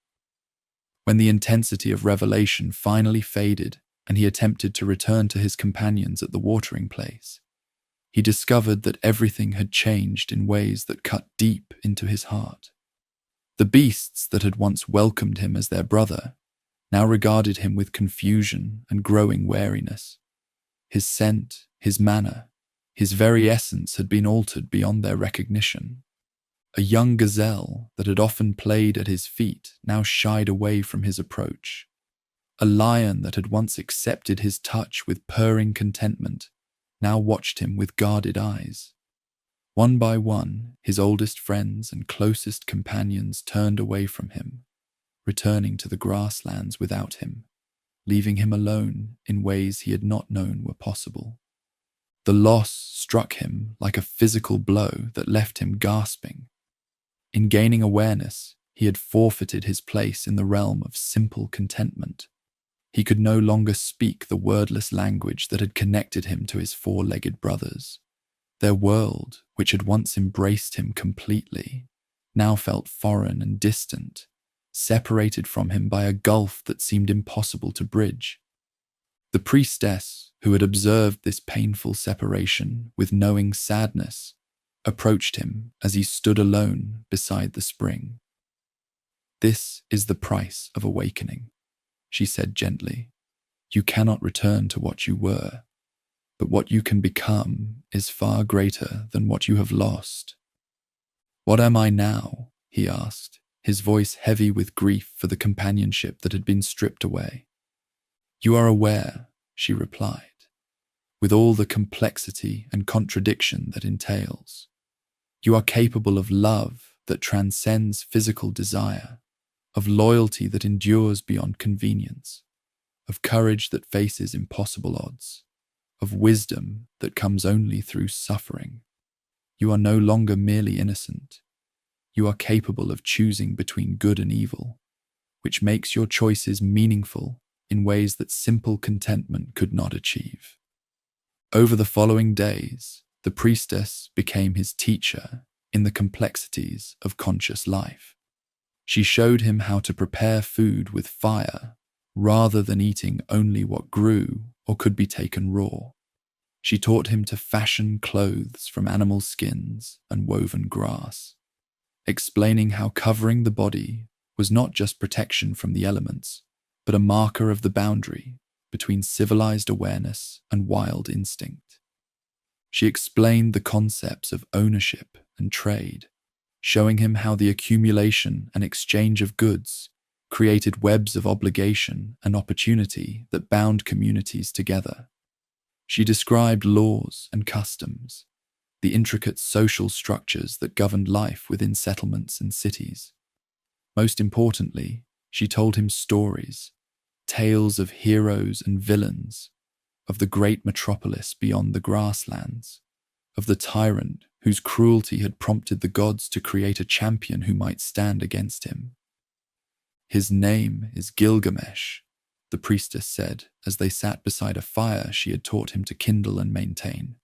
When the intensity of revelation finally faded and he attempted to return to his companions at the watering place, he discovered that everything had changed in ways that cut deep into his heart. The beasts that had once welcomed him as their brother now regarded him with confusion and growing wariness. His scent, his manner, his very essence had been altered beyond their recognition. A young gazelle that had often played at his feet now shied away from his approach. A lion that had once accepted his touch with purring contentment now watched him with guarded eyes. One by one, his oldest friends and closest companions turned away from him, returning to the grasslands without him, leaving him alone in ways he had not known were possible. The loss struck him like a physical blow that left him gasping. In gaining awareness, he had forfeited his place in the realm of simple contentment. He could no longer speak the wordless language that had connected him to his four-legged brothers. Their world, which had once embraced him completely, now felt foreign and distant, separated from him by a gulf that seemed impossible to bridge. The priestess, who had observed this painful separation with knowing sadness, approached him as he stood alone beside the spring. "This is the price of awakening," she said gently. "You cannot return to what you were, but what you can become is far greater than what you have lost." "What am I now?" he asked, his voice heavy with grief for the companionship that had been stripped away. "You are aware," she replied, "with all the complexity and contradiction that entails. You are capable of love that transcends physical desire, of loyalty that endures beyond convenience, of courage that faces impossible odds, of wisdom that comes only through suffering. You are no longer merely innocent. You are capable of choosing between good and evil, which makes your choices meaningful in ways that simple contentment could not achieve." Over the following days, the priestess became his teacher in the complexities of conscious life. She showed him how to prepare food with fire rather than eating only what grew or could be taken raw. She taught him to fashion clothes from animal skins and woven grass, explaining how covering the body was not just protection from the elements, but a marker of the boundary between civilized awareness and wild instinct. She explained the concepts of ownership and trade, showing him how the accumulation and exchange of goods created webs of obligation and opportunity that bound communities together. She described laws and customs, the intricate social structures that governed life within settlements and cities. Most importantly, she told him stories, tales of heroes and villains, of the great metropolis beyond the grasslands, of the tyrant whose cruelty had prompted the gods to create a champion who might stand against him. His name is Gilgamesh, the priestess said as they sat beside a fire she had taught him to kindle and maintain.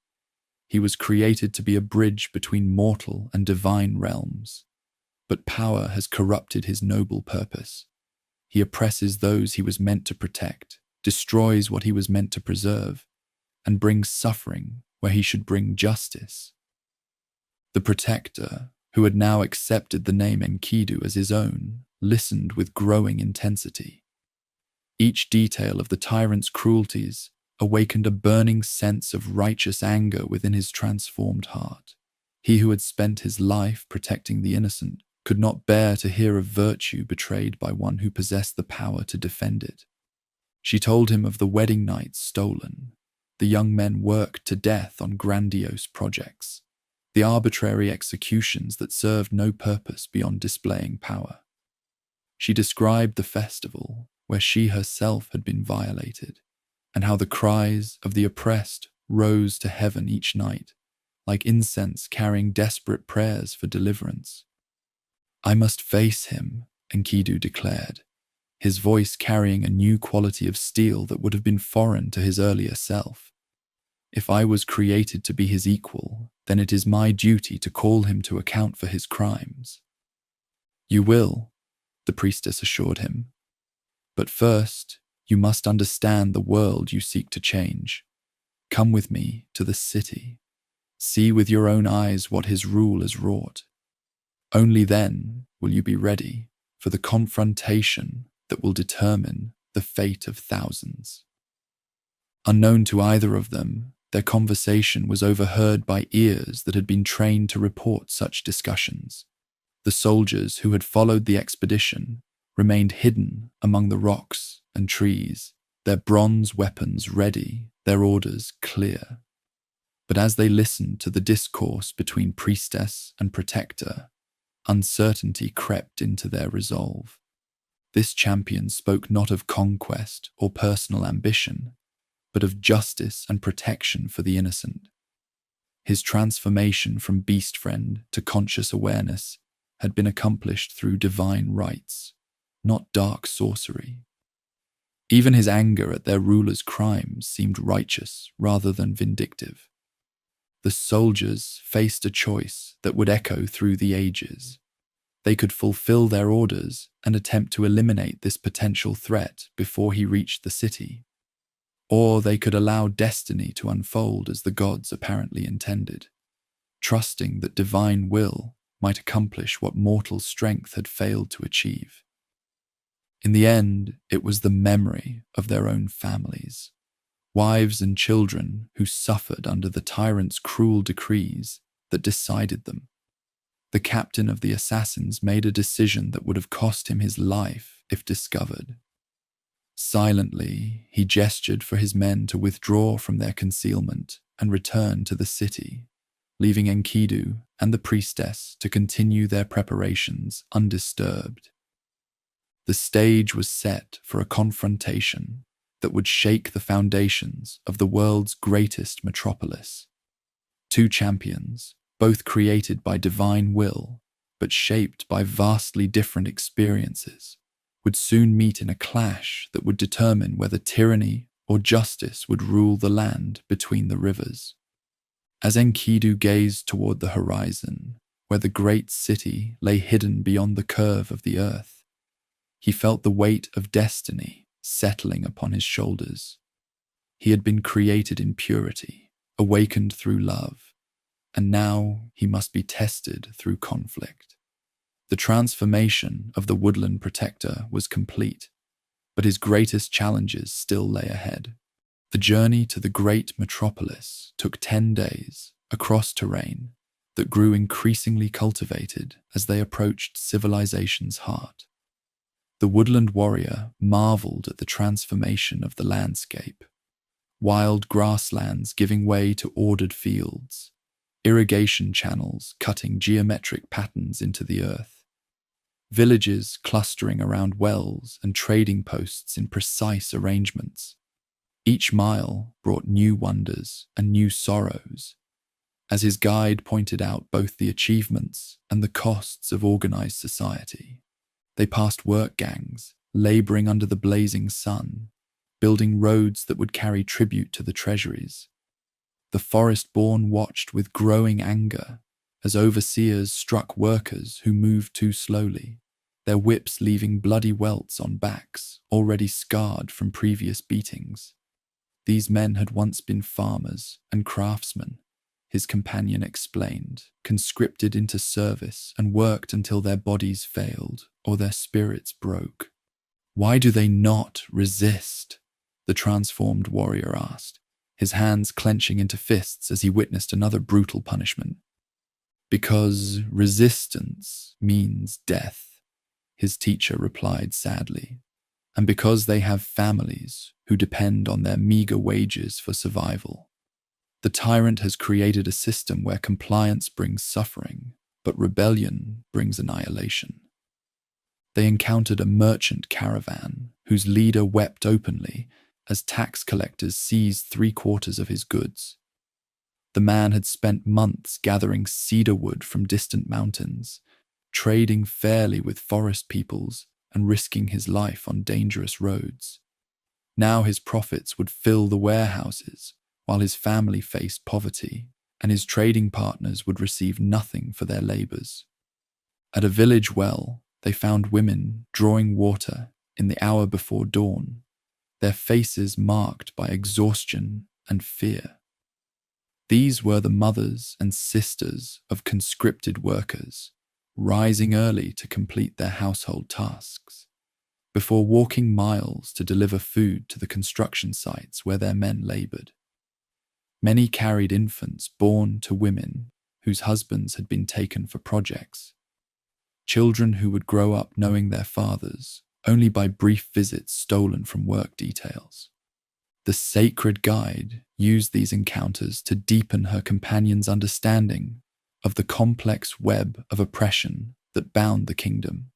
He was created to be a bridge between mortal and divine realms, but power has corrupted his noble purpose. He oppresses those he was meant to protect, destroys what he was meant to preserve, and brings suffering where he should bring justice. The protector, who had now accepted the name Enkidu as his own, listened with growing intensity. Each detail of the tyrant's cruelties awakened a burning sense of righteous anger within his transformed heart. He who had spent his life protecting the innocent could not bear to hear of virtue betrayed by one who possessed the power to defend it. She told him of the wedding nights stolen, the young men worked to death on grandiose projects, the arbitrary executions that served no purpose beyond displaying power. She described the festival where she herself had been violated, and how the cries of the oppressed rose to heaven each night, like incense carrying desperate prayers for deliverance. "I must face him," Enkidu declared, his voice carrying a new quality of steel that would have been foreign to his earlier self. "If I was created to be his equal, then it is my duty to call him to account for his crimes." "You will," the priestess assured him. "But first, you must understand the world you seek to change. Come with me to the city. See with your own eyes what his rule has wrought. Only then will you be ready for the confrontation that will determine the fate of thousands." Unknown to either of them, their conversation was overheard by ears that had been trained to report such discussions. The soldiers who had followed the expedition remained hidden among the rocks and trees, their bronze weapons ready, their orders clear. But as they listened to the discourse between priestess and protector, uncertainty crept into their resolve. This champion spoke not of conquest or personal ambition, but of justice and protection for the innocent. His transformation from beast friend to conscious awareness had been accomplished through divine rites, not dark sorcery. Even his anger at their ruler's crimes seemed righteous rather than vindictive. The soldiers faced a choice that would echo through the ages. They could fulfill their orders and attempt to eliminate this potential threat before he reached the city, or they could allow destiny to unfold as the gods apparently intended, trusting that divine will might accomplish what mortal strength had failed to achieve. In the end, it was the memory of their own families, wives and children who suffered under the tyrant's cruel decrees, that decided them. The captain of the assassins made a decision that would have cost him his life if discovered. Silently, he gestured for his men to withdraw from their concealment and return to the city, leaving Enkidu and the priestess to continue their preparations undisturbed. The stage was set for a confrontation that would shake the foundations of the world's greatest metropolis. Two champions, both created by divine will, but shaped by vastly different experiences, would soon meet in a clash that would determine whether tyranny or justice would rule the land between the rivers. As Enkidu gazed toward the horizon, where the great city lay hidden beyond the curve of the earth, he felt the weight of destiny settling upon his shoulders. He had been created in purity, awakened through love, and now he must be tested through conflict. The transformation of the woodland protector was complete, but his greatest challenges still lay ahead. The journey to the great metropolis took 10 days across terrain that grew increasingly cultivated as they approached civilization's heart. The woodland warrior marveled at the transformation of the landscape. Wild grasslands giving way to ordered fields, irrigation channels cutting geometric patterns into the earth, villages clustering around wells and trading posts in precise arrangements. Each mile brought new wonders and new sorrows, as his guide pointed out both the achievements and the costs of organized society. They passed work gangs, laboring under the blazing sun, building roads that would carry tribute to the treasuries. The forest-born watched with growing anger as overseers struck workers who moved too slowly, their whips leaving bloody welts on backs already scarred from previous beatings. These men had once been farmers and craftsmen, his companion explained, conscripted into service and worked until their bodies failed or their spirits broke. "Why do they not resist?" the transformed warrior asked, his hands clenching into fists as he witnessed another brutal punishment. "Because resistance means death," his teacher replied sadly, "and because they have families who depend on their meager wages for survival. The tyrant has created a system where compliance brings suffering, but rebellion brings annihilation." They encountered a merchant caravan whose leader wept openly as tax collectors seized 3/4 of his goods. The man had spent months gathering cedar wood from distant mountains, trading fairly with forest peoples and risking his life on dangerous roads. Now his profits would fill the warehouses, while his family faced poverty, and his trading partners would receive nothing for their labors. At a village well, they found women drawing water in the hour before dawn, their faces marked by exhaustion and fear. These were the mothers and sisters of conscripted workers, rising early to complete their household tasks, before walking miles to deliver food to the construction sites where their men labored. Many carried infants born to women whose husbands had been taken for projects, children who would grow up knowing their fathers only by brief visits stolen from work details. The sacred guide used these encounters to deepen her companion's understanding of the complex web of oppression that bound the kingdom.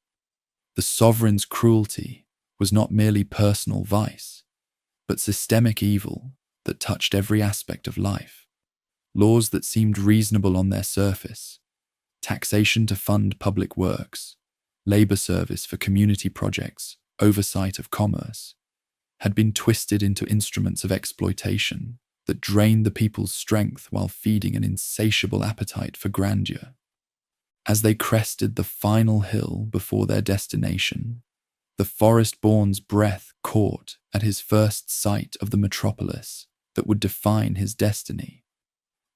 The sovereign's cruelty was not merely personal vice, but systemic evil that touched every aspect of life. Laws that seemed reasonable on their surface, taxation to fund public works, labor service for community projects, oversight of commerce, had been twisted into instruments of exploitation that drained the people's strength while feeding an insatiable appetite for grandeur. As they crested the final hill before their destination, the forest-born's breath caught at his first sight of the metropolis that would define his destiny.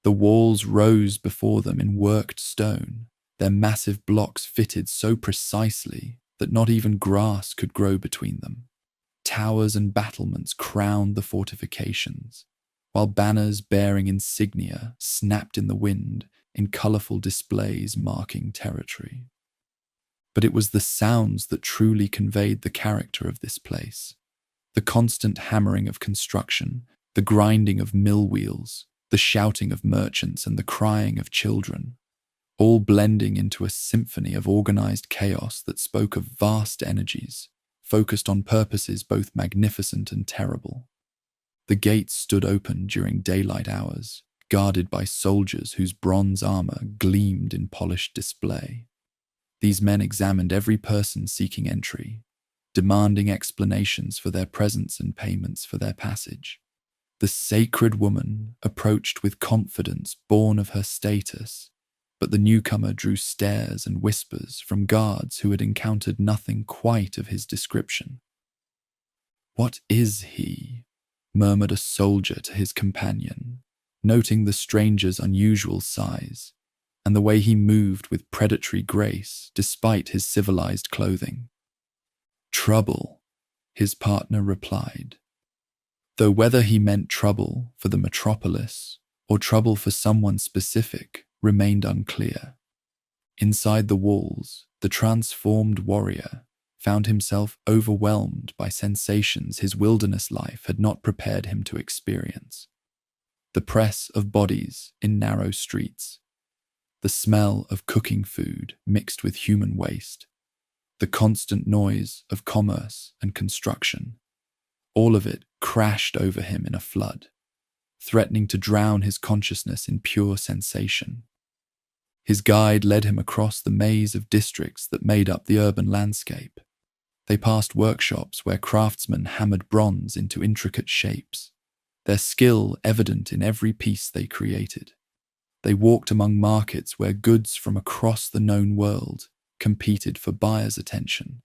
The walls rose before them in worked stone, their massive blocks fitted so precisely that not even grass could grow between them. Towers and battlements crowned the fortifications, while banners bearing insignia snapped in the wind in colourful displays marking territory. But it was the sounds that truly conveyed the character of this place. The constant hammering of construction, the grinding of mill wheels, the shouting of merchants and the crying of children, all blending into a symphony of organized chaos that spoke of vast energies, focused on purposes both magnificent and terrible. The gates stood open during daylight hours, guarded by soldiers whose bronze armor gleamed in polished display. These men examined every person seeking entry, demanding explanations for their presence and payments for their passage. The sacred woman approached with confidence born of her status, but the newcomer drew stares and whispers from guards who had encountered nothing quite of his description. "What is he?" murmured a soldier to his companion, noting the stranger's unusual size and the way he moved with predatory grace despite his civilized clothing. "Trouble," his partner replied, though whether he meant trouble for the metropolis or trouble for someone specific remained unclear. Inside the walls, the transformed warrior found himself overwhelmed by sensations his wilderness life had not prepared him to experience. The press of bodies in narrow streets, the smell of cooking food mixed with human waste, the constant noise of commerce and construction, all of it crashed over him in a flood, threatening to drown his consciousness in pure sensation. His guide led him across the maze of districts that made up the urban landscape. They passed workshops where craftsmen hammered bronze into intricate shapes, their skill evident in every piece they created. They walked among markets where goods from across the known world competed for buyers' attention,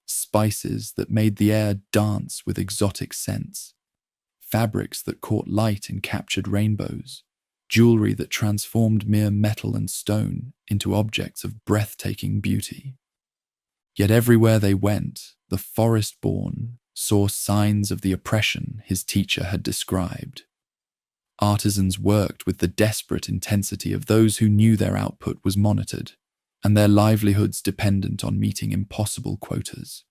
spices that made the air dance with exotic scents, fabrics that caught light and captured rainbows, jewelry that transformed mere metal and stone into objects of breathtaking beauty. Yet everywhere they went, the forest-born saw signs of the oppression his teacher had described. Artisans worked with the desperate intensity of those who knew their output was monitored, and their livelihoods dependent on meeting impossible quotas.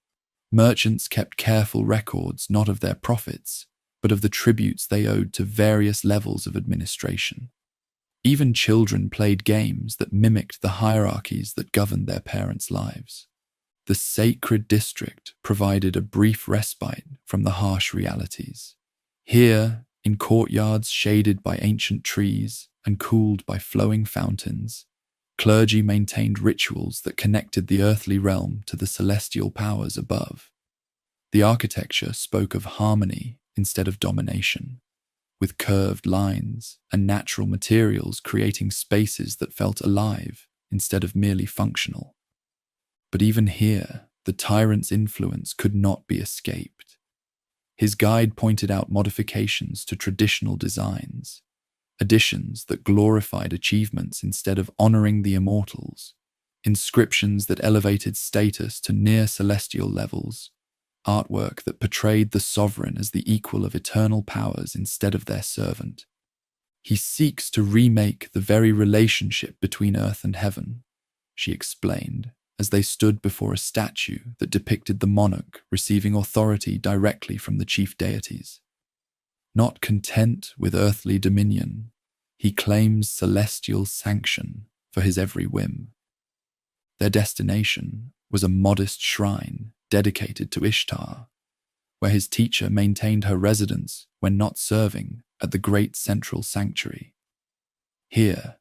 Merchants kept careful records not of their profits, but of the tributes they owed to various levels of administration. Even children played games that mimicked the hierarchies that governed their parents' lives. The sacred district provided a brief respite from the harsh realities. Here, in courtyards shaded by ancient trees and cooled by flowing fountains, clergy maintained rituals that connected the earthly realm to the celestial powers above. The architecture spoke of harmony instead of domination, with curved lines and natural materials creating spaces that felt alive instead of merely functional. But even here, the tyrant's influence could not be escaped. His guide pointed out modifications to traditional designs, additions that glorified achievements instead of honoring the immortals, inscriptions that elevated status to near celestial levels, artwork that portrayed the sovereign as the equal of eternal powers instead of their servant. He seeks to remake the very relationship between earth and heaven, she explained, as they stood before a statue that depicted the monarch receiving authority directly from the chief deities. Not content with earthly dominion, he claims celestial sanction for his every whim. Their destination was a modest shrine dedicated to Ishtar, where his teacher maintained her residence when not serving at the great central sanctuary. Here,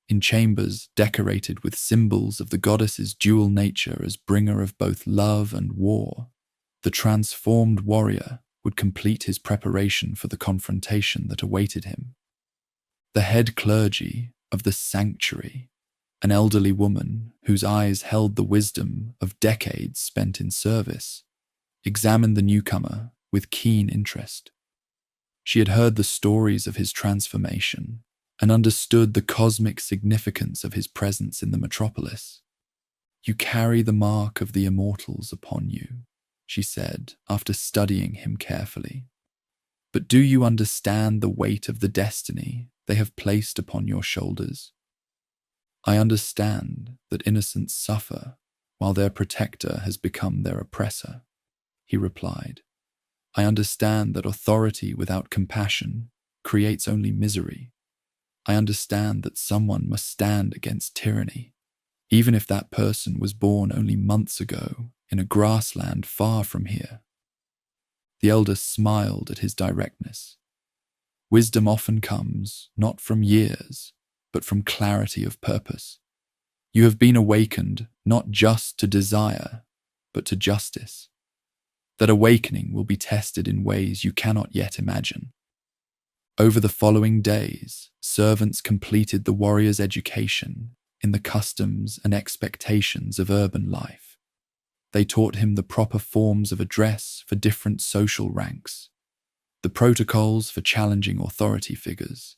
in chambers decorated with symbols of the goddess's dual nature as bringer of both love and war, the transformed warrior would complete his preparation for the confrontation that awaited him. The head clergy of the sanctuary, an elderly woman whose eyes held the wisdom of decades spent in service, examined the newcomer with keen interest. She had heard the stories of his transformation and understood the cosmic significance of his presence in the metropolis. "You carry the mark of the immortals upon you," she said after studying him carefully. "But do you understand the weight of the destiny they have placed upon your shoulders?" "I understand that innocents suffer while their protector has become their oppressor," he replied. "I understand that authority without compassion creates only misery. I understand that someone must stand against tyranny, even if that person was born only months ago in a grassland far from here." The elder smiled at his directness. "Wisdom often comes not from years, but from clarity of purpose. You have been awakened not just to desire, but to justice. That awakening will be tested in ways you cannot yet imagine." Over the following days, servants completed the warrior's education in the customs and expectations of urban life. They taught him the proper forms of address for different social ranks, the protocols for challenging authority figures,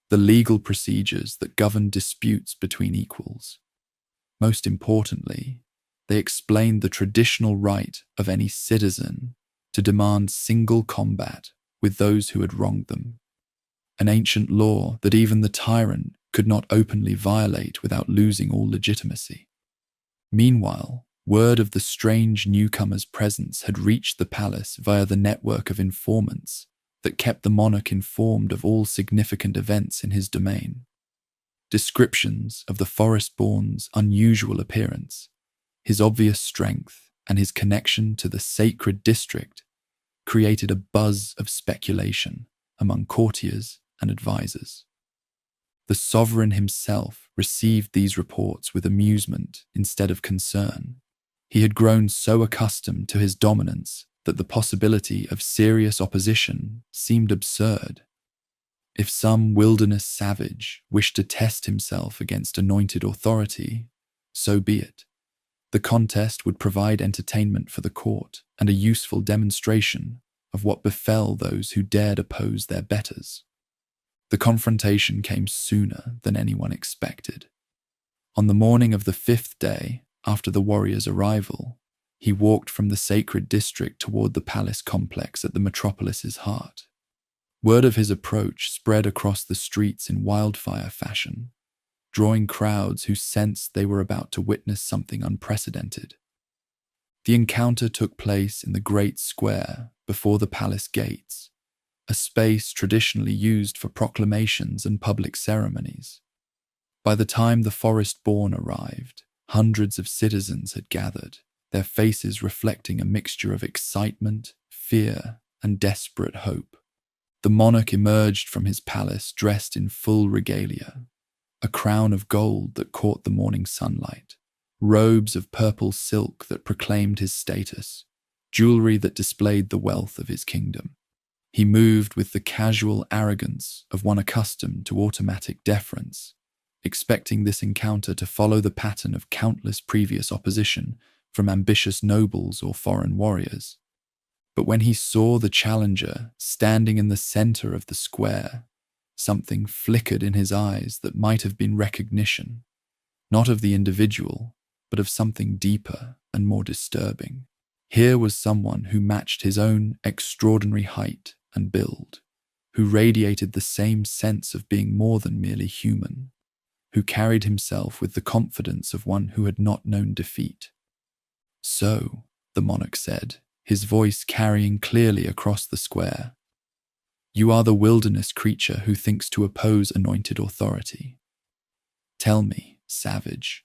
the legal procedures that govern disputes between equals. Most importantly, they explained the traditional right of any citizen to demand single combat with those who had wronged them, an ancient law that even the tyrant could not openly violate without losing all legitimacy. Meanwhile, word of the strange newcomer's presence had reached the palace via the network of informants that kept the monarch informed of all significant events in his domain. Descriptions of the forest-born's unusual appearance, his obvious strength, and his connection to the sacred district created a buzz of speculation among courtiers and advisors. The sovereign himself received these reports with amusement instead of concern. He had grown so accustomed to his dominance that the possibility of serious opposition seemed absurd. If some wilderness savage wished to test himself against anointed authority, so be it. The contest would provide entertainment for the court and a useful demonstration of what befell those who dared oppose their betters. The confrontation came sooner than anyone expected. On the morning of the 5th day after the warrior's arrival, he walked from the sacred district toward the palace complex at the metropolis's heart. Word of his approach spread across the streets in wildfire fashion, drawing crowds who sensed they were about to witness something unprecedented. The encounter took place in the great square before the palace gates, a space traditionally used for proclamations and public ceremonies. By the time the forest-born arrived, hundreds of citizens had gathered, their faces reflecting a mixture of excitement, fear, and desperate hope. The monarch emerged from his palace dressed in full regalia, a crown of gold that caught the morning sunlight, robes of purple silk that proclaimed his status, jewelry that displayed the wealth of his kingdom. He moved with the casual arrogance of one accustomed to automatic deference, expecting this encounter to follow the pattern of countless previous opposition from ambitious nobles or foreign warriors. But when he saw the challenger standing in the center of the square, something flickered in his eyes that might have been recognition, not of the individual, but of something deeper and more disturbing. Here was someone who matched his own extraordinary height and build, who radiated the same sense of being more than merely human, who carried himself with the confidence of one who had not known defeat. "So," the monarch said, his voice carrying clearly across the square, "you are the wilderness creature who thinks to oppose anointed authority. Tell me, savage,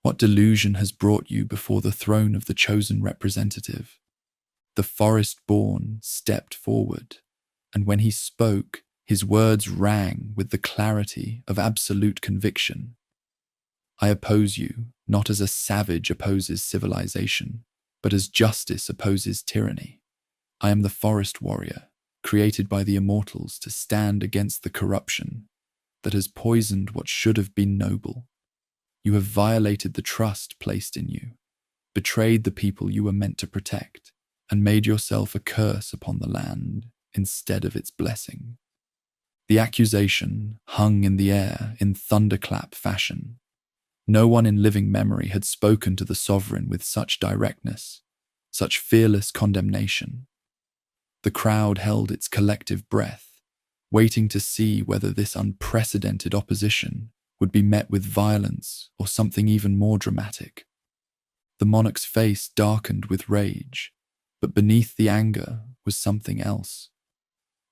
what delusion has brought you before the throne of the chosen representative?" The forest-born stepped forward, and when he spoke, his words rang with the clarity of absolute conviction. "I oppose you, not as a savage opposes civilization, but as justice opposes tyranny. I am the forest warrior, created by the immortals to stand against the corruption that has poisoned what should have been noble. You have violated the trust placed in you, betrayed the people you were meant to protect, and made yourself a curse upon the land instead of its blessing." The accusation hung in the air in thunderclap fashion. No one in living memory had spoken to the sovereign with such directness, such fearless condemnation. The crowd held its collective breath, waiting to see whether this unprecedented opposition would be met with violence or something even more dramatic. The monarch's face darkened with rage, but beneath the anger was something else,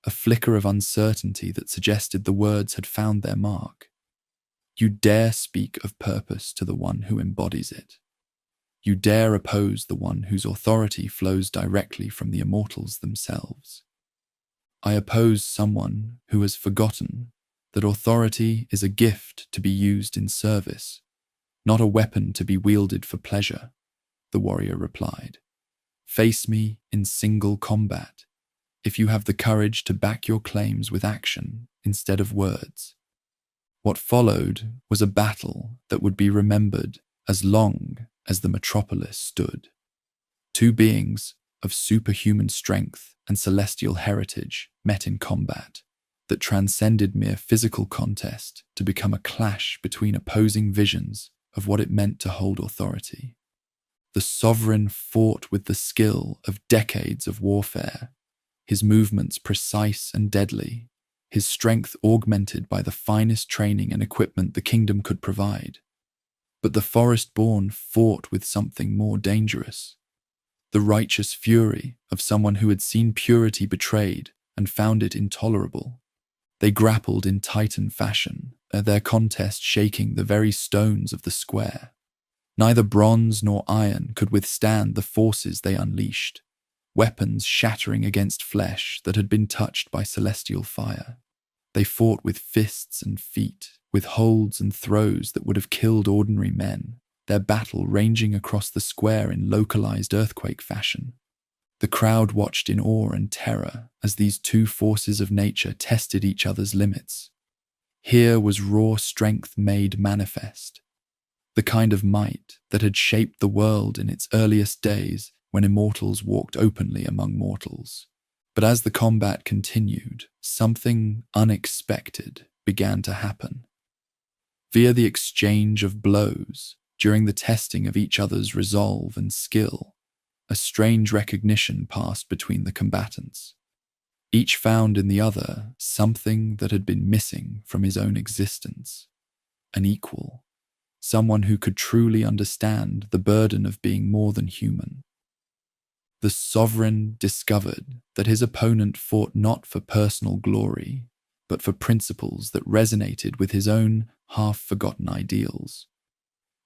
a flicker of uncertainty that suggested the words had found their mark. "You dare speak of purpose to the one who embodies it. You dare oppose the one whose authority flows directly from the immortals themselves. I oppose someone who has forgotten that authority is a gift to be used in service, not a weapon to be wielded for pleasure," the warrior replied. "Face me in single combat, if you have the courage to back your claims with action instead of words." What followed was a battle that would be remembered as long as the metropolis stood. Two beings of superhuman strength and celestial heritage met in combat that transcended mere physical contest to become a clash between opposing visions of what it meant to hold authority. The sovereign fought with the skill of decades of warfare, his movements precise and deadly, his strength augmented by the finest training and equipment the kingdom could provide. But the forest-born fought with something more dangerous, the righteous fury of someone who had seen purity betrayed and found it intolerable. They grappled in Titan fashion, their contest shaking the very stones of the square. Neither bronze nor iron could withstand the forces they unleashed, weapons shattering against flesh that had been touched by celestial fire. They fought with fists and feet, with holds and throws that would have killed ordinary men, their battle ranging across the square in localized earthquake fashion. The crowd watched in awe and terror as these two forces of nature tested each other's limits. Here was raw strength made manifest, the kind of might that had shaped the world in its earliest days when immortals walked openly among mortals. But as the combat continued, something unexpected began to happen. Via the exchange of blows, during the testing of each other's resolve and skill, a strange recognition passed between the combatants. Each found in the other something that had been missing from his own existence. An equal, someone who could truly understand the burden of being more than human. The sovereign discovered that his opponent fought not for personal glory, but for principles that resonated with his own half-forgotten ideals.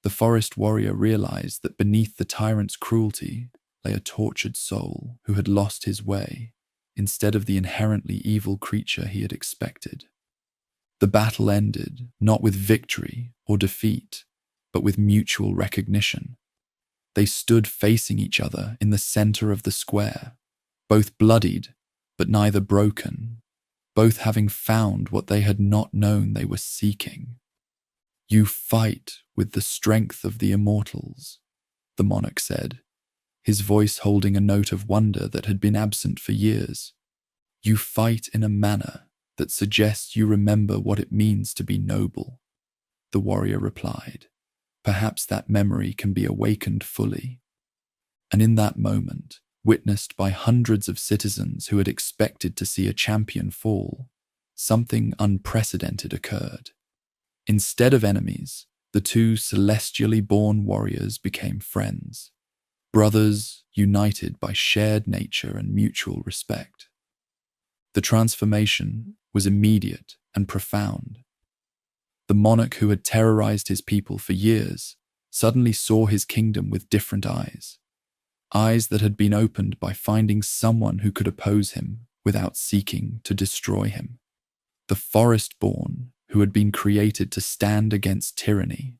The forest warrior realized that beneath the tyrant's cruelty lay a tortured soul who had lost his way, instead of the inherently evil creature he had expected. The battle ended not with victory or defeat, but with mutual recognition. They stood facing each other in the center of the square, both bloodied, but neither broken, both having found what they had not known they were seeking. "You fight with the strength of the immortals," the monarch said, his voice holding a note of wonder that had been absent for years. "You fight in a manner that suggests you remember what it means to be noble," the warrior replied. "Perhaps that memory can be awakened fully." And in that moment, witnessed by hundreds of citizens who had expected to see a champion fall, something unprecedented occurred. Instead of enemies, the two celestially born warriors became friends, brothers united by shared nature and mutual respect. The transformation was immediate and profound. The monarch who had terrorized his people for years suddenly saw his kingdom with different eyes, eyes that had been opened by finding someone who could oppose him without seeking to destroy him. The forest-born, who had been created to stand against tyranny,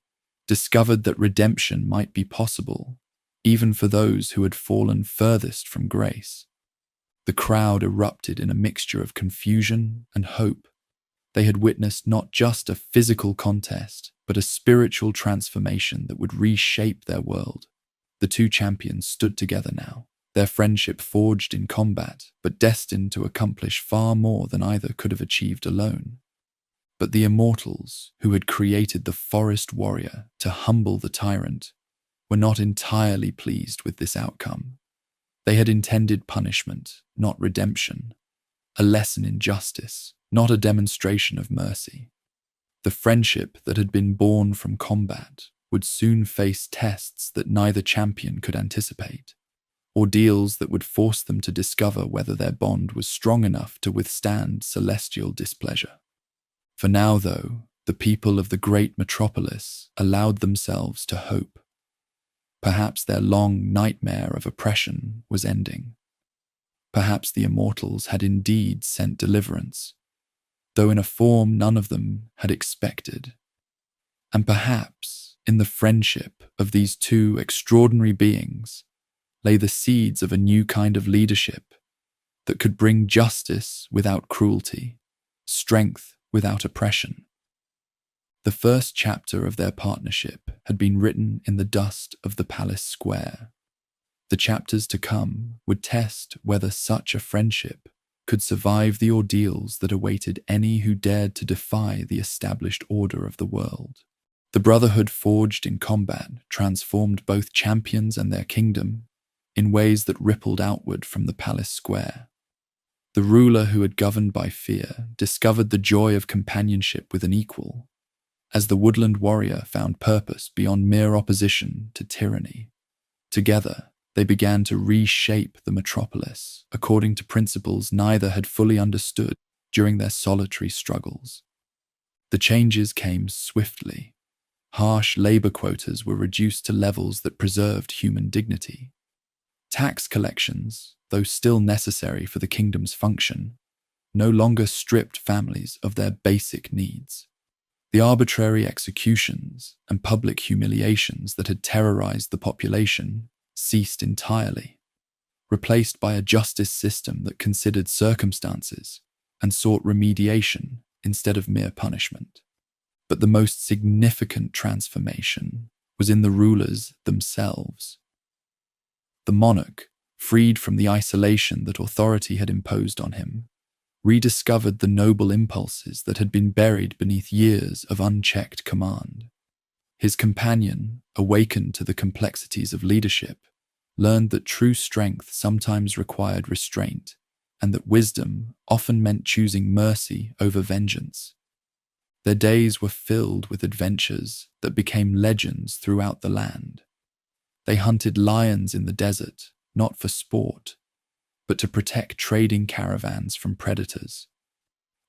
discovered that redemption might be possible, even for those who had fallen furthest from grace. The crowd erupted in a mixture of confusion and hope. They had witnessed not just a physical contest, but a spiritual transformation that would reshape their world. The two champions stood together now, their friendship forged in combat, but destined to accomplish far more than either could have achieved alone. But the immortals, who had created the forest warrior to humble the tyrant, were not entirely pleased with this outcome. They had intended punishment, not redemption, a lesson in justice, not a demonstration of mercy. The friendship that had been born from combat would soon face tests that neither champion could anticipate, ordeals that would force them to discover whether their bond was strong enough to withstand celestial displeasure. For now, though, the people of the great metropolis allowed themselves to hope. Perhaps their long nightmare of oppression was ending. Perhaps the immortals had indeed sent deliverance, though in a form none of them had expected. And perhaps, in the friendship of these two extraordinary beings, lay the seeds of a new kind of leadership that could bring justice without cruelty, strength without oppression. The first chapter of their partnership had been written in the dust of the palace square. The chapters to come would test whether such a friendship could survive the ordeals that awaited any who dared to defy the established order of the world. The brotherhood forged in combat transformed both champions and their kingdom in ways that rippled outward from the palace square. The ruler who had governed by fear discovered the joy of companionship with an equal, as the woodland warrior found purpose beyond mere opposition to tyranny. Together, they began to reshape the metropolis according to principles neither had fully understood during their solitary struggles. The changes came swiftly. Harsh labor quotas were reduced to levels that preserved human dignity. Tax collections, though still necessary for the kingdom's function, no longer stripped families of their basic needs. The arbitrary executions and public humiliations that had terrorized the population ceased entirely, replaced by a justice system that considered circumstances and sought remediation instead of mere punishment. But the most significant transformation was in the rulers themselves. The monarch, freed from the isolation that authority had imposed on him, rediscovered the noble impulses that had been buried beneath years of unchecked command. His companion, awakened to the complexities of leadership, learned that true strength sometimes required restraint, and that wisdom often meant choosing mercy over vengeance. Their days were filled with adventures that became legends throughout the land. They hunted lions in the desert, not for sport, but to protect trading caravans from predators.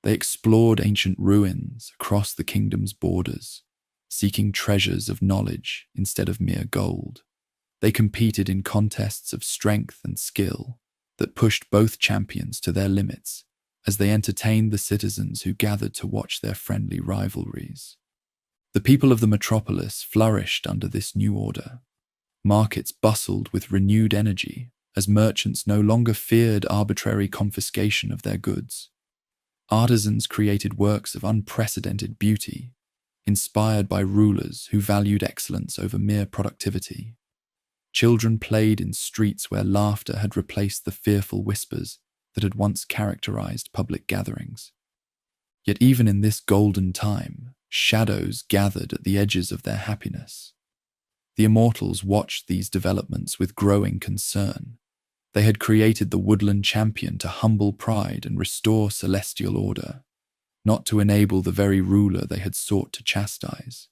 They explored ancient ruins across the kingdom's borders, seeking treasures of knowledge instead of mere gold. They competed in contests of strength and skill that pushed both champions to their limits as they entertained the citizens who gathered to watch their friendly rivalries. The people of the metropolis flourished under this new order. Markets bustled with renewed energy as merchants no longer feared arbitrary confiscation of their goods. Artisans created works of unprecedented beauty, inspired by rulers who valued excellence over mere productivity. Children played in streets where laughter had replaced the fearful whispers that had once characterized public gatherings. Yet even in this golden time, shadows gathered at the edges of their happiness. The immortals watched these developments with growing concern. They had created the woodland champion to humble pride and restore celestial order, not to enable the very ruler they had sought to chastise.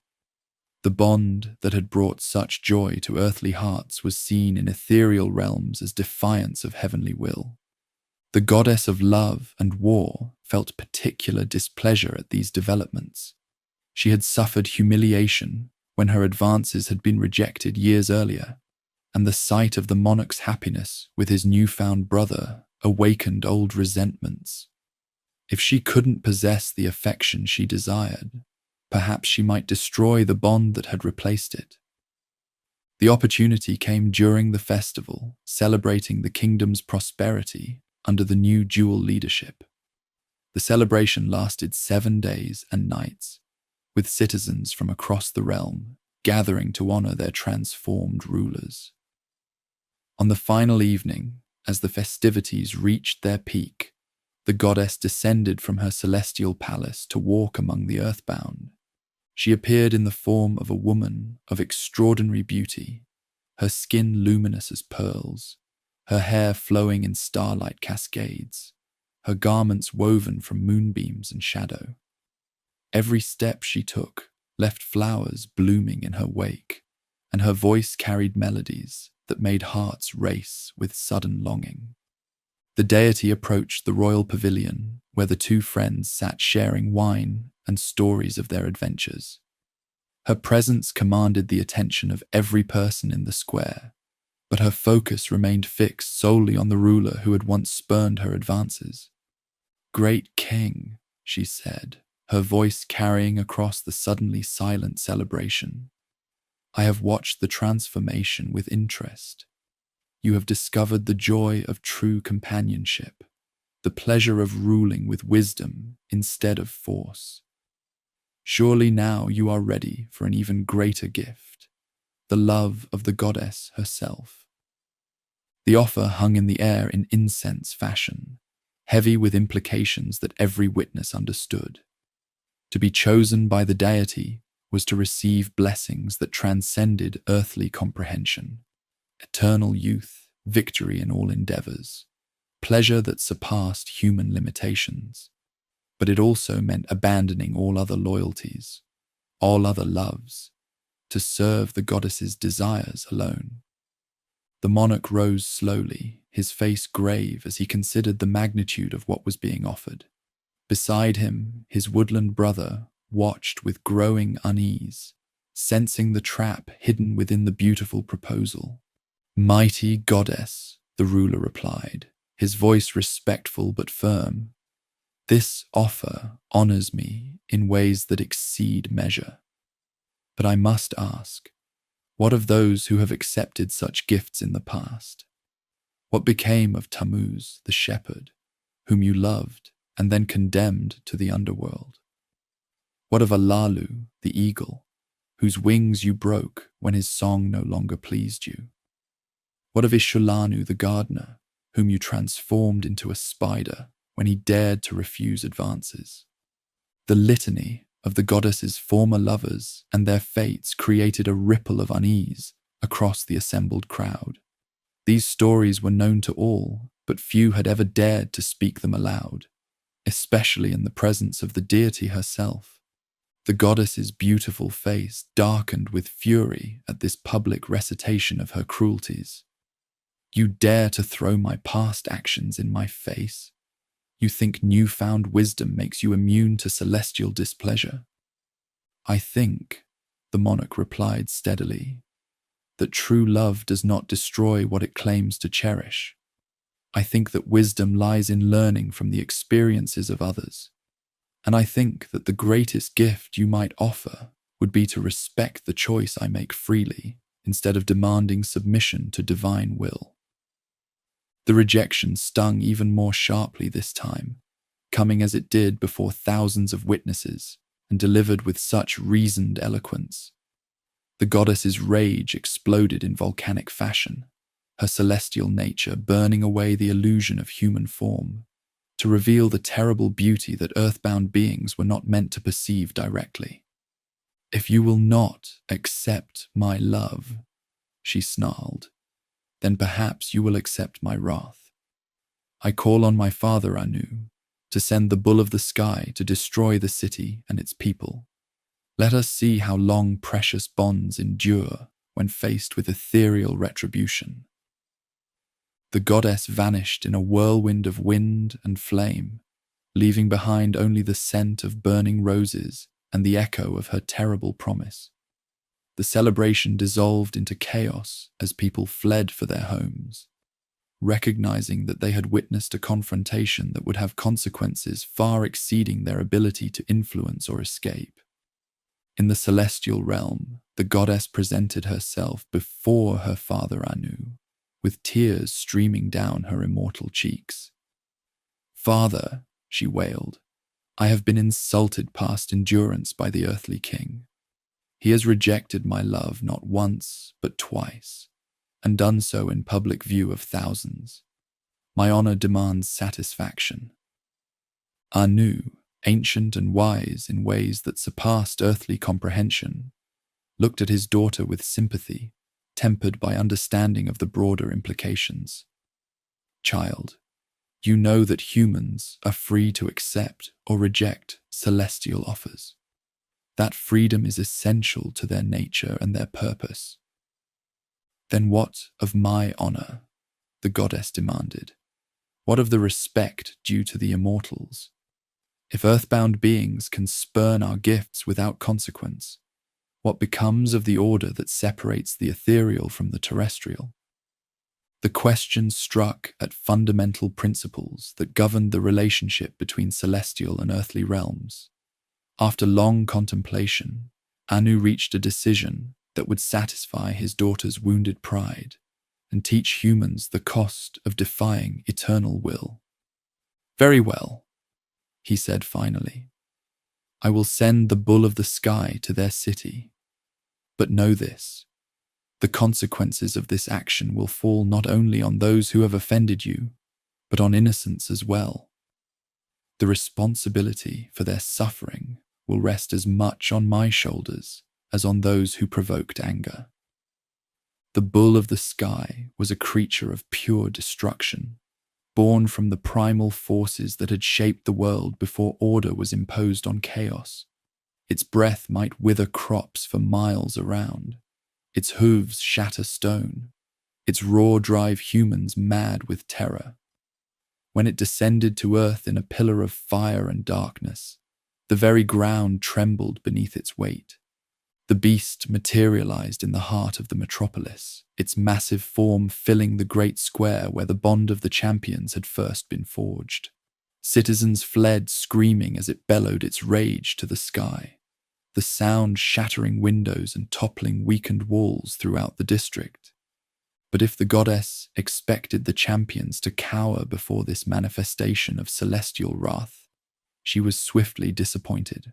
The bond that had brought such joy to earthly hearts was seen in ethereal realms as defiance of heavenly will. The goddess of love and war felt particular displeasure at these developments. She had suffered humiliation when her advances had been rejected years earlier, and the sight of the monarch's happiness with his newfound brother awakened old resentments. If she couldn't possess the affection she desired, perhaps she might destroy the bond that had replaced it. The opportunity came during the festival, celebrating the kingdom's prosperity under the new dual leadership. The celebration lasted 7 days and nights, with citizens from across the realm gathering to honor their transformed rulers. On the final evening, as the festivities reached their peak, the goddess descended from her celestial palace to walk among the earthbound. She appeared in the form of a woman of extraordinary beauty, her skin luminous as pearls, her hair flowing in starlight cascades, her garments woven from moonbeams and shadow. Every step she took left flowers blooming in her wake, and her voice carried melodies that made hearts race with sudden longing. The deity approached the royal pavilion where the two friends sat sharing wine and stories of their adventures. Her presence commanded the attention of every person in the square, but her focus remained fixed solely on the ruler who had once spurned her advances. "Great king," she said, her voice carrying across the suddenly silent celebration, "I have watched the transformation with interest. You have discovered the joy of true companionship, the pleasure of ruling with wisdom instead of force. Surely now you are ready for an even greater gift, the love of the goddess herself." The offer hung in the air in incense fashion, heavy with implications that every witness understood. To be chosen by the deity was to receive blessings that transcended earthly comprehension: eternal youth, victory in all endeavors, pleasure that surpassed human limitations. But it also meant abandoning all other loyalties, all other loves, to serve the goddess's desires alone. The monarch rose slowly, his face grave as he considered the magnitude of what was being offered. Beside him, his woodland brother watched with growing unease, sensing the trap hidden within the beautiful proposal. "Mighty goddess," the ruler replied, his voice respectful but firm, This offer honors me in ways that exceed measure. But I must ask, what of those who have accepted such gifts in the past? What became of Tammuz, the shepherd, whom you loved and then condemned to the underworld? What of Alalu, the eagle, whose wings you broke when his song no longer pleased you? What of Ishulanu, the gardener, whom you transformed into a spider when he dared to refuse advances? The litany of the goddess's former lovers and their fates created a ripple of unease across the assembled crowd. These stories were known to all, but few had ever dared to speak them aloud, especially in the presence of the deity herself. The goddess's beautiful face darkened with fury at this public recitation of her cruelties. You dare to throw my past actions in my face? You think newfound wisdom makes you immune to celestial displeasure? I think, the monarch replied steadily, that true love does not destroy what it claims to cherish. I think that wisdom lies in learning from the experiences of others. And I think that the greatest gift you might offer would be to respect the choice I make freely, instead of demanding submission to divine will. The rejection stung even more sharply this time, coming as it did before thousands of witnesses and delivered with such reasoned eloquence. The goddess's rage exploded in volcanic fashion, her celestial nature burning away the illusion of human form, to reveal the terrible beauty that earthbound beings were not meant to perceive directly. If you will not accept my love, she snarled, then perhaps you will accept my wrath. I call on my father Anu to send the bull of the sky to destroy the city and its people. Let us see how long precious bonds endure when faced with ethereal retribution. The goddess vanished in a whirlwind of wind and flame, leaving behind only the scent of burning roses and the echo of her terrible promise. The celebration dissolved into chaos as people fled for their homes, recognizing that they had witnessed a confrontation that would have consequences far exceeding their ability to influence or escape. In the celestial realm, the goddess presented herself before her father Anu, with tears streaming down her immortal cheeks. "Father," she wailed, "I have been insulted past endurance by the earthly king. He has rejected my love not once, but twice, and done so in public view of thousands. My honor demands satisfaction." Anu, ancient and wise in ways that surpassed earthly comprehension, looked at his daughter with sympathy, tempered by understanding of the broader implications. "Child, you know that humans are free to accept or reject celestial offers. That freedom is essential to their nature and their purpose." "Then what of my honor?" the goddess demanded. "What of the respect due to the immortals? If earthbound beings can spurn our gifts without consequence, what becomes of the order that separates the ethereal from the terrestrial?" The question struck at fundamental principles that governed the relationship between celestial and earthly realms. After long contemplation, Anu reached a decision that would satisfy his daughter's wounded pride and teach humans the cost of defying eternal will. "Very well," he said finally. "I will send the bull of the sky to their city. But know this, the consequences of this action will fall not only on those who have offended you, but on innocents as well. The responsibility for their suffering will rest as much on my shoulders as on those who provoked anger." The bull of the sky was a creature of pure destruction, born from the primal forces that had shaped the world before order was imposed on chaos. Its breath might wither crops for miles around, its hooves shatter stone, its roar drive humans mad with terror. When it descended to earth in a pillar of fire and darkness, the very ground trembled beneath its weight. The beast materialized in the heart of the metropolis, its massive form filling the great square where the bond of the champions had first been forged. Citizens fled screaming as it bellowed its rage to the sky, the sound shattering windows and toppling weakened walls throughout the district. But if the goddess expected the champions to cower before this manifestation of celestial wrath, she was swiftly disappointed.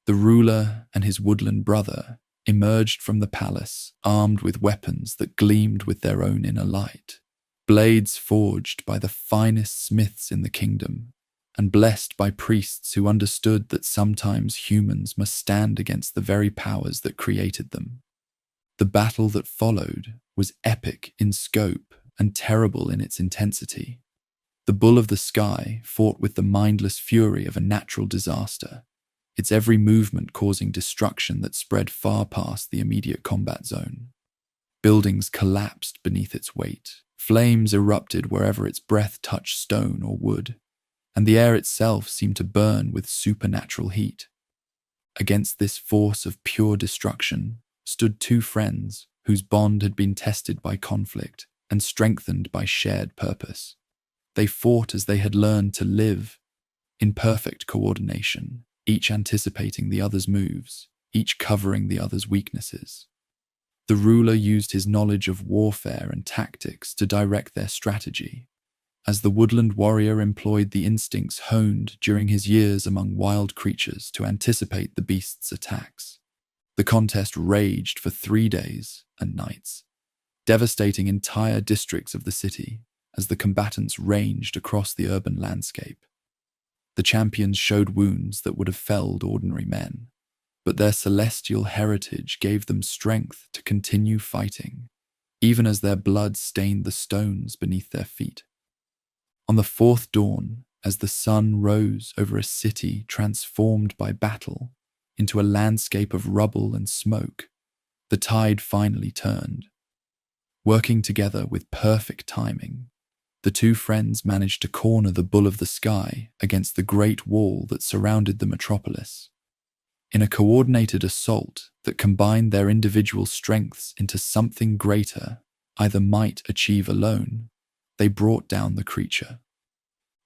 The ruler and his woodland brother emerged from the palace armed with weapons that gleamed with their own inner light, blades forged by the finest smiths in the kingdom, and blessed by priests who understood that sometimes humans must stand against the very powers that created them. The battle that followed was epic in scope and terrible in its intensity. The bull of the sky fought with the mindless fury of a natural disaster, its every movement causing destruction that spread far past the immediate combat zone. Buildings collapsed beneath its weight, flames erupted wherever its breath touched stone or wood, and the air itself seemed to burn with supernatural heat. Against this force of pure destruction stood two friends whose bond had been tested by conflict and strengthened by shared purpose. They fought as they had learned to live, in perfect coordination, each anticipating the other's moves, each covering the other's weaknesses. The ruler used his knowledge of warfare and tactics to direct their strategy, as the woodland warrior employed the instincts honed during his years among wild creatures to anticipate the beast's attacks. The contest raged for 3 days and nights, devastating entire districts of the city as the combatants ranged across the urban landscape. The champions showed wounds that would have felled ordinary men, but their celestial heritage gave them strength to continue fighting, even as their blood stained the stones beneath their feet. On the fourth dawn, as the sun rose over a city transformed by battle into a landscape of rubble and smoke, the tide finally turned. Working together with perfect timing, the two friends managed to corner the bull of the sky against the great wall that surrounded the metropolis. In a coordinated assault that combined their individual strengths into something greater either might achieve alone, they brought down the creature.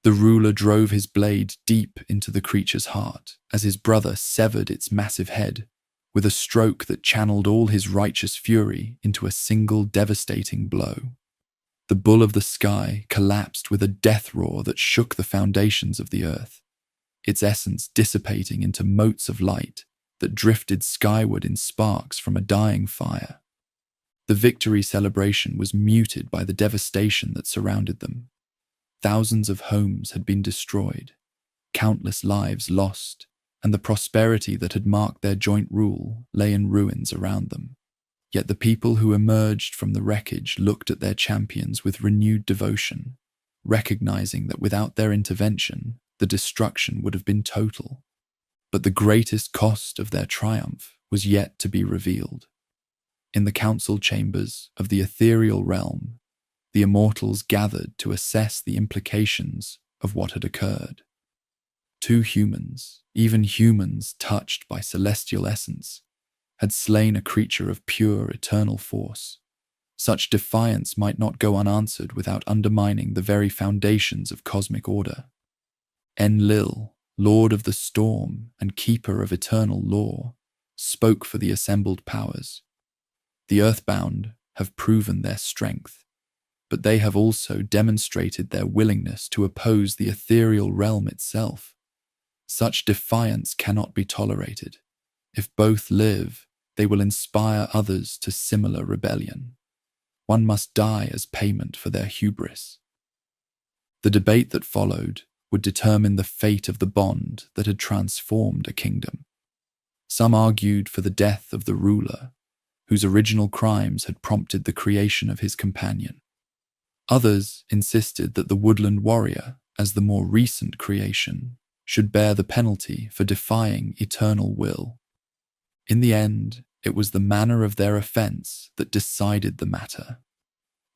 The ruler drove his blade deep into the creature's heart as his brother severed its massive head with a stroke that channeled all his righteous fury into a single devastating blow. The bull of the sky collapsed with a death roar that shook the foundations of the earth, its essence dissipating into motes of light that drifted skyward in sparks from a dying fire. The victory celebration was muted by the devastation that surrounded them. Thousands of homes had been destroyed, countless lives lost, and the prosperity that had marked their joint rule lay in ruins around them. Yet the people who emerged from the wreckage looked at their champions with renewed devotion, recognizing that without their intervention, the destruction would have been total. But the greatest cost of their triumph was yet to be revealed. In the council chambers of the ethereal realm, the immortals gathered to assess the implications of what had occurred. Two humans, even humans touched by celestial essence, had slain a creature of pure eternal force. Such defiance might not go unanswered without undermining the very foundations of cosmic order. Enlil, Lord of the Storm and Keeper of Eternal Law, spoke for the assembled powers. The earthbound have proven their strength, but they have also demonstrated their willingness to oppose the ethereal realm itself. Such defiance cannot be tolerated. If both live, they will inspire others to similar rebellion. One must die as payment for their hubris. The debate that followed would determine the fate of the bond that had transformed a kingdom. Some argued for the death of the ruler, whose original crimes had prompted the creation of his companion. Others insisted that the woodland warrior, as the more recent creation, should bear the penalty for defying eternal will. In the end, it was the manner of their offense that decided the matter.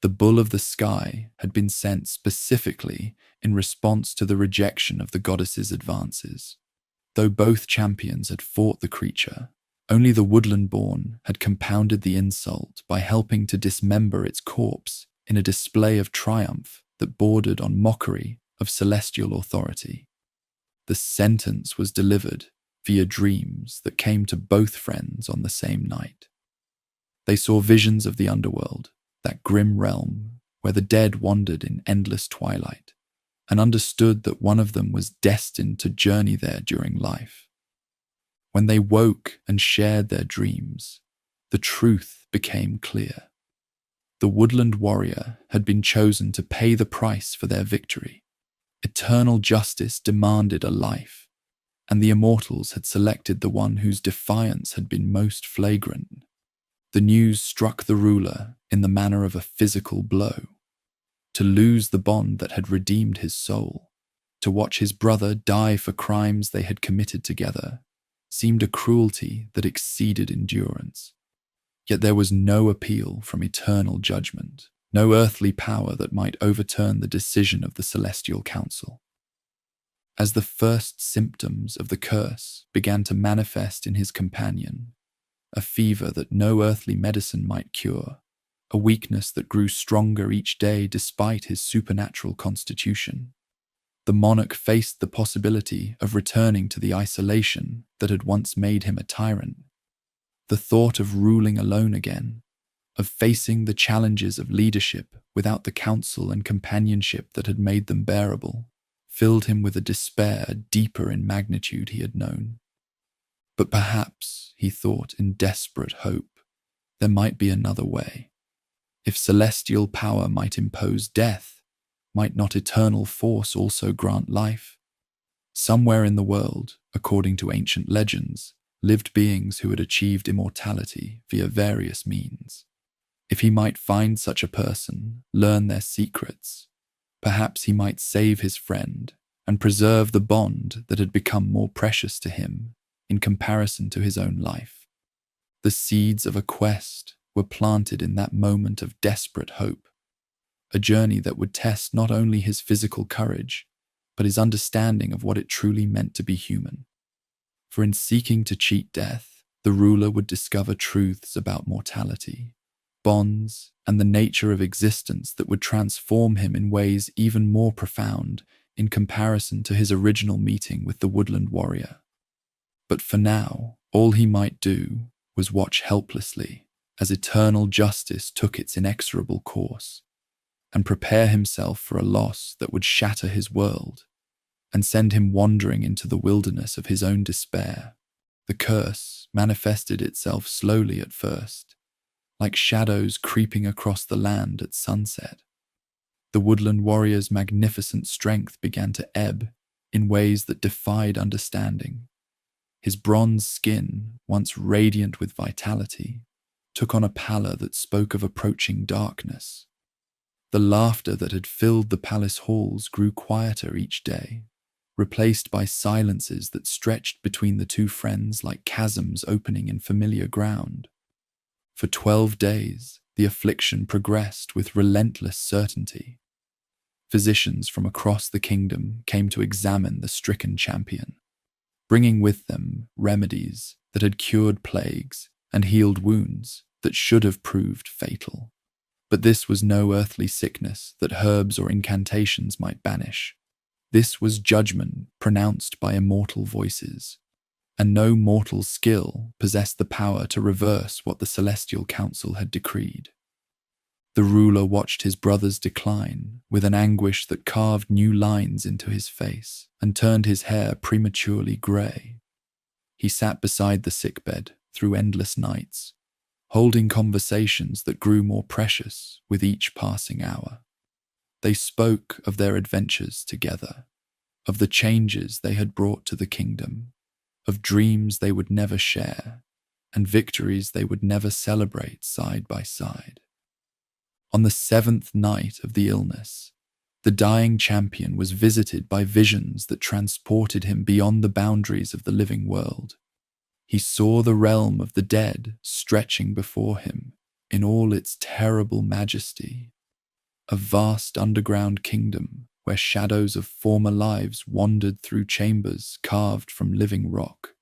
The bull of the sky had been sent specifically in response to the rejection of the goddess's advances. Though both champions had fought the creature, only the woodland-born had compounded the insult by helping to dismember its corpse in a display of triumph that bordered on mockery of celestial authority. The sentence was delivered via dreams that came to both friends on the same night. They saw visions of the underworld, that grim realm where the dead wandered in endless twilight, and understood that one of them was destined to journey there during life. When they woke and shared their dreams, the truth became clear. The woodland warrior had been chosen to pay the price for their victory. Eternal justice demanded a life, and the immortals had selected the one whose defiance had been most flagrant. The news struck the ruler in the manner of a physical blow. To lose the bond that had redeemed his soul, to watch his brother die for crimes they had committed together, seemed a cruelty that exceeded endurance. Yet there was no appeal from eternal judgment, no earthly power that might overturn the decision of the celestial council. As the first symptoms of the curse began to manifest in his companion, a fever that no earthly medicine might cure, a weakness that grew stronger each day despite his supernatural constitution, the monarch faced the possibility of returning to the isolation that had once made him a tyrant. The thought of ruling alone again, of facing the challenges of leadership without the counsel and companionship that had made them bearable, filled him with a despair deeper in magnitude he had known. But perhaps, he thought in desperate hope, there might be another way. If celestial power might impose death, might not eternal force also grant life? Somewhere in the world, according to ancient legends, lived beings who had achieved immortality via various means. If he might find such a person, learn their secrets, perhaps he might save his friend and preserve the bond that had become more precious to him in comparison to his own life. The seeds of a quest were planted in that moment of desperate hope, a journey that would test not only his physical courage, but his understanding of what it truly meant to be human. For in seeking to cheat death, the ruler would discover truths about mortality, bonds, and the nature of existence that would transform him in ways even more profound in comparison to his original meeting with the woodland warrior. But for now, all he might do was watch helplessly as eternal justice took its inexorable course, and prepare himself for a loss that would shatter his world and send him wandering into the wilderness of his own despair. The curse manifested itself slowly at first, like shadows creeping across the land at sunset. The woodland warrior's magnificent strength began to ebb in ways that defied understanding. His bronze skin, once radiant with vitality, took on a pallor that spoke of approaching darkness. The laughter that had filled the palace halls grew quieter each day, replaced by silences that stretched between the two friends like chasms opening in familiar ground. For 12 days, the affliction progressed with relentless certainty. Physicians from across the kingdom came to examine the stricken champion, bringing with them remedies that had cured plagues and healed wounds that should have proved fatal. But this was no earthly sickness that herbs or incantations might banish. This was judgment pronounced by immortal voices, and no mortal skill possessed the power to reverse what the celestial council had decreed. The ruler watched his brother's decline with an anguish that carved new lines into his face and turned his hair prematurely grey. He sat beside the sickbed through endless nights, holding conversations that grew more precious with each passing hour. They spoke of their adventures together, of the changes they had brought to the kingdom, of dreams they would never share, and victories they would never celebrate side by side. On the 7th night of the illness, the dying champion was visited by visions that transported him beyond the boundaries of the living world. He saw the realm of the dead stretching before him in all its terrible majesty, a vast underground kingdom where shadows of former lives wandered through chambers carved from living rock,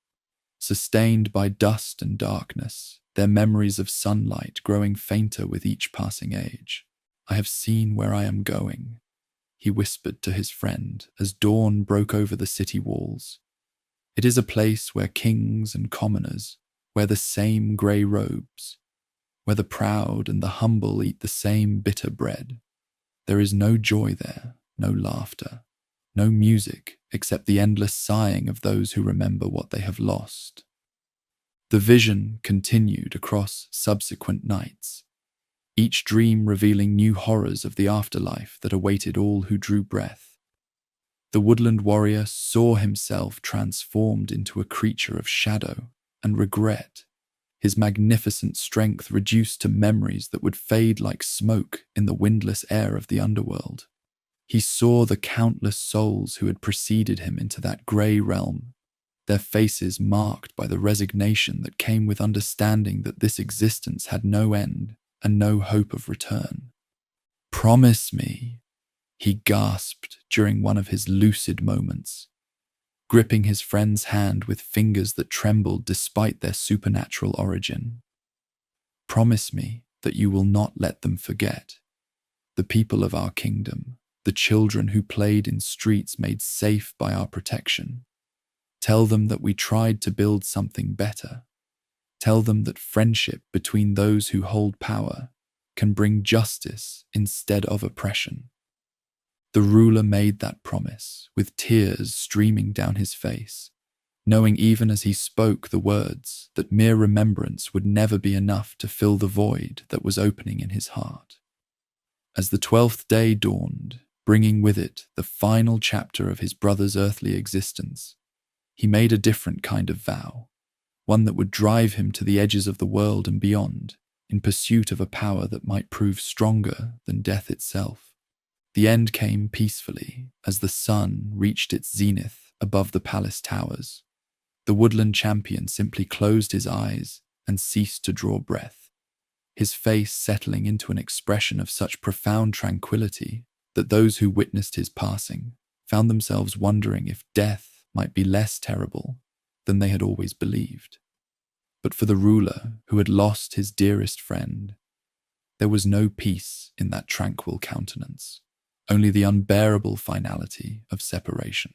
sustained by dust and darkness, their memories of sunlight growing fainter with each passing age. I have seen where I am going, he whispered to his friend as dawn broke over the city walls. "It is a place where kings and commoners wear the same grey robes, where the proud and the humble eat the same bitter bread. There is no joy there, no laughter, no music except the endless sighing of those who remember what they have lost." The vision continued across subsequent nights, each dream revealing new horrors of the afterlife that awaited all who drew breath. The woodland warrior saw himself transformed into a creature of shadow and regret, his magnificent strength reduced to memories that would fade like smoke in the windless air of the underworld. He saw the countless souls who had preceded him into that grey realm, their faces marked by the resignation that came with understanding that this existence had no end and no hope of return. "Promise me," he gasped during one of his lucid moments, gripping his friend's hand with fingers that trembled despite their supernatural origin. "Promise me that you will not let them forget. The people of our kingdom, the children who played in streets made safe by our protection. Tell them that we tried to build something better. Tell them that friendship between those who hold power can bring justice instead of oppression." The ruler made that promise, with tears streaming down his face, knowing even as he spoke the words that mere remembrance would never be enough to fill the void that was opening in his heart. As the 12th day dawned, bringing with it the final chapter of his brother's earthly existence, he made a different kind of vow, one that would drive him to the edges of the world and beyond, in pursuit of a power that might prove stronger than death itself. The end came peacefully as the sun reached its zenith above the palace towers. The woodland champion simply closed his eyes and ceased to draw breath, his face settling into an expression of such profound tranquility that those who witnessed his passing found themselves wondering if death might be less terrible than they had always believed. But for the ruler who had lost his dearest friend, there was no peace in that tranquil countenance, only the unbearable finality of separation.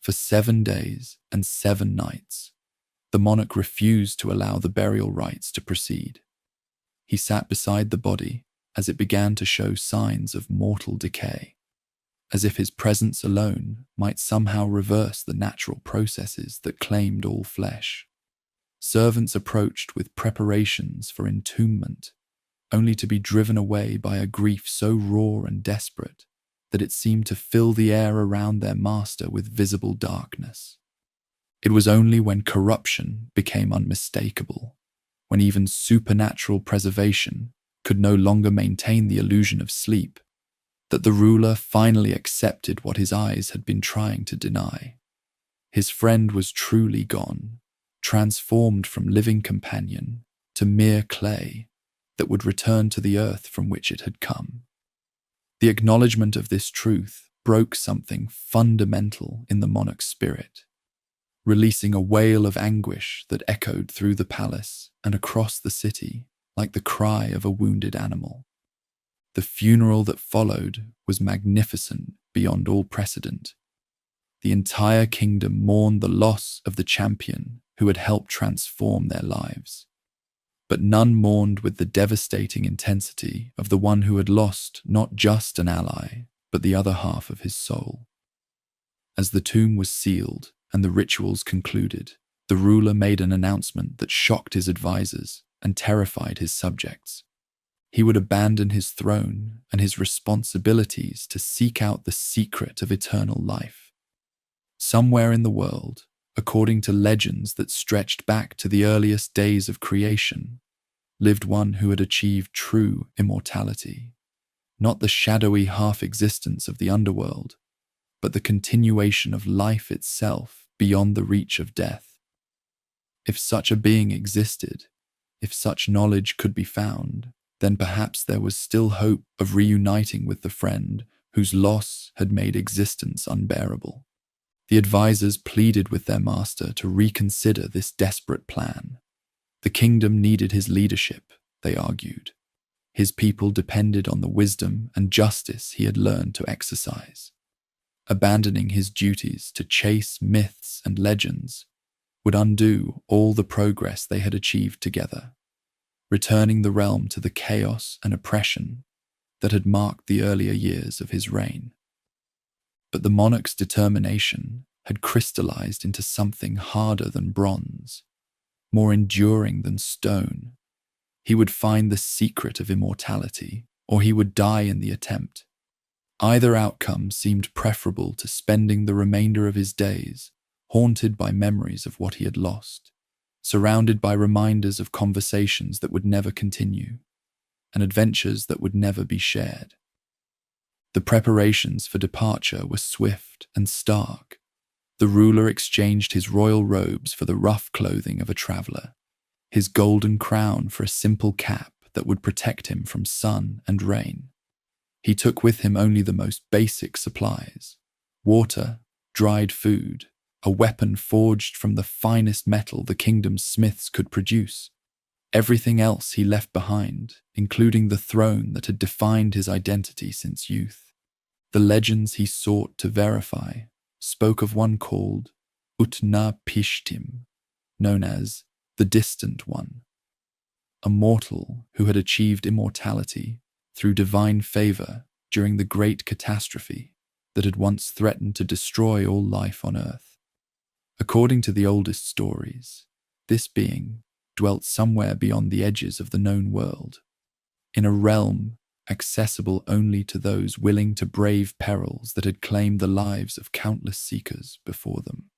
For 7 days and 7 nights, the monarch refused to allow the burial rites to proceed. He sat beside the body as it began to show signs of mortal decay, as if his presence alone might somehow reverse the natural processes that claimed all flesh. Servants approached with preparations for entombment, only to be driven away by a grief so raw and desperate that it seemed to fill the air around their master with visible darkness. It was only when corruption became unmistakable, when even supernatural preservation could no longer maintain the illusion of sleep, that the ruler finally accepted what his eyes had been trying to deny. His friend was truly gone, transformed from living companion to mere clay that would return to the earth from which it had come. The acknowledgement of this truth broke something fundamental in the monarch's spirit, releasing a wail of anguish that echoed through the palace and across the city like the cry of a wounded animal. The funeral that followed was magnificent beyond all precedent. The entire kingdom mourned the loss of the champion who had helped transform their lives. But none mourned with the devastating intensity of the one who had lost not just an ally, but the other half of his soul. As the tomb was sealed and the rituals concluded, the ruler made an announcement that shocked his advisors and terrified his subjects. He would abandon his throne and his responsibilities to seek out the secret of eternal life. Somewhere in the world, according to legends that stretched back to the earliest days of creation, lived one who had achieved true immortality, not the shadowy half-existence of the underworld, but the continuation of life itself beyond the reach of death. If such a being existed, if such knowledge could be found, then perhaps there was still hope of reuniting with the friend whose loss had made existence unbearable. The advisors pleaded with their master to reconsider this desperate plan. The kingdom needed his leadership, they argued. His people depended on the wisdom and justice he had learned to exercise. Abandoning his duties to chase myths and legends would undo all the progress they had achieved together, returning the realm to the chaos and oppression that had marked the earlier years of his reign. But the monarch's determination had crystallized into something harder than bronze, more enduring than stone. He would find the secret of immortality, or he would die in the attempt. Either outcome seemed preferable to spending the remainder of his days haunted by memories of what he had lost, surrounded by reminders of conversations that would never continue, and adventures that would never be shared. The preparations for departure were swift and stark. The ruler exchanged his royal robes for the rough clothing of a traveler, his golden crown for a simple cap that would protect him from sun and rain. He took with him only the most basic supplies: water, dried food, a weapon forged from the finest metal the kingdom's smiths could produce. Everything else he left behind, including the throne that had defined his identity since youth. The legends he sought to verify spoke of one called Utnapishtim, known as the Distant One, a mortal who had achieved immortality through divine favor during the great catastrophe that had once threatened to destroy all life on Earth. According to the oldest stories, this being dwelt somewhere beyond the edges of the known world, in a realm accessible only to those willing to brave perils that had claimed the lives of countless seekers before them.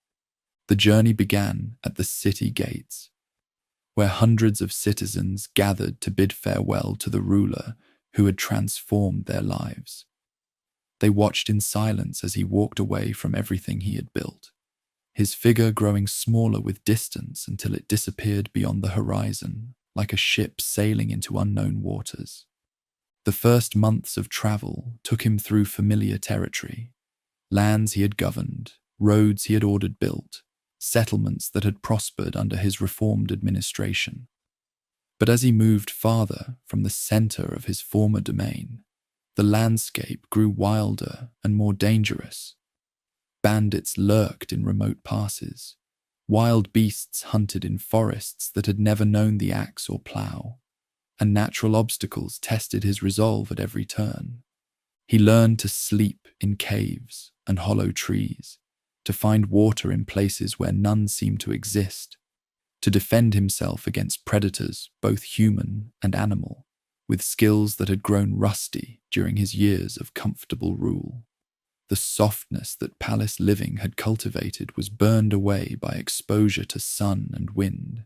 The journey began at the city gates, where hundreds of citizens gathered to bid farewell to the ruler who had transformed their lives. They watched in silence as he walked away from everything he had built, his figure growing smaller with distance until it disappeared beyond the horizon, like a ship sailing into unknown waters. The first months of travel took him through familiar territory, lands he had governed, roads he had ordered built, settlements that had prospered under his reformed administration. But as he moved farther from the center of his former domain, the landscape grew wilder and more dangerous. Bandits lurked in remote passes. Wild beasts hunted in forests that had never known the axe or plow, and natural obstacles tested his resolve at every turn. He learned to sleep in caves and hollow trees, to find water in places where none seemed to exist, to defend himself against predators, both human and animal, with skills that had grown rusty during his years of comfortable rule. The softness that palace living had cultivated was burned away by exposure to sun and wind,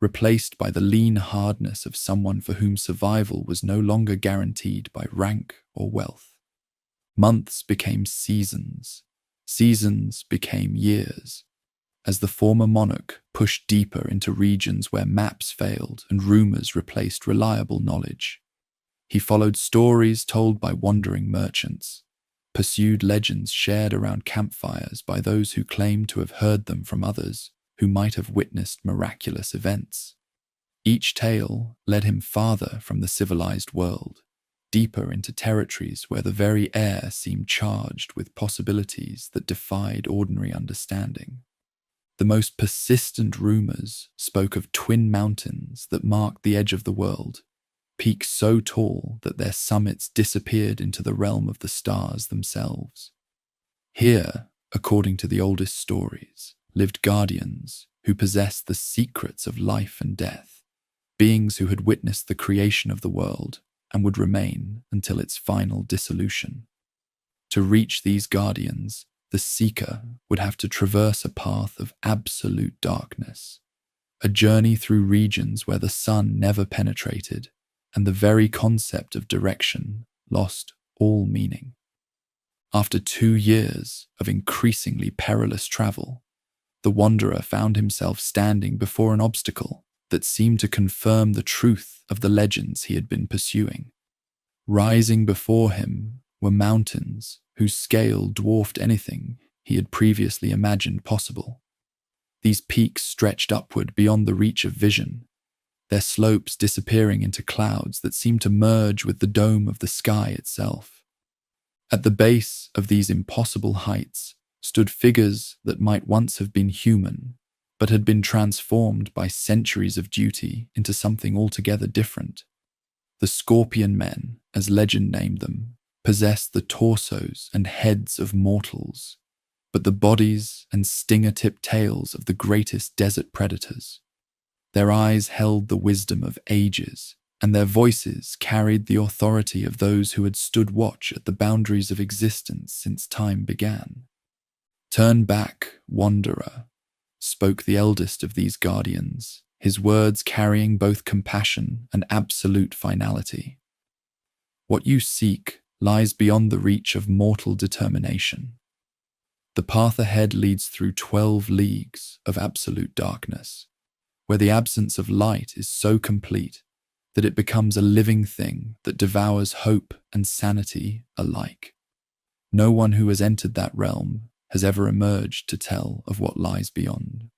replaced by the lean hardness of someone for whom survival was no longer guaranteed by rank or wealth. Months became seasons. Seasons became years, as the former monarch pushed deeper into regions where maps failed and rumors replaced reliable knowledge. He followed stories told by wandering merchants, pursued legends shared around campfires by those who claimed to have heard them from others who might have witnessed miraculous events. Each tale led him farther from the civilized world, deeper into territories where the very air seemed charged with possibilities that defied ordinary understanding. The most persistent rumors spoke of twin mountains that marked the edge of the world, peaks so tall that their summits disappeared into the realm of the stars themselves. Here, according to the oldest stories, lived guardians who possessed the secrets of life and death, beings who had witnessed the creation of the world and would remain until its final dissolution. To reach these guardians, the seeker would have to traverse a path of absolute darkness, a journey through regions where the sun never penetrated and the very concept of direction lost all meaning. After 2 years of increasingly perilous travel, the wanderer found himself standing before an obstacle that seemed to confirm the truth of the legends he had been pursuing. Rising before him were mountains whose scale dwarfed anything he had previously imagined possible. These peaks stretched upward beyond the reach of vision, their slopes disappearing into clouds that seemed to merge with the dome of the sky itself. At the base of these impossible heights stood figures that might once have been human, but had been transformed by centuries of duty into something altogether different. The Scorpion Men, as legend named them, possessed the torsos and heads of mortals, but the bodies and stinger-tipped tails of the greatest desert predators. Their eyes held the wisdom of ages, and their voices carried the authority of those who had stood watch at the boundaries of existence since time began. "Turn back, wanderer," spoke the eldest of these guardians, his words carrying both compassion and absolute finality. "What you seek lies beyond the reach of mortal determination. The path ahead leads through 12 leagues of absolute darkness, where the absence of light is so complete that it becomes a living thing that devours hope and sanity alike. No one who has entered that realm has ever emerged to tell of what lies beyond.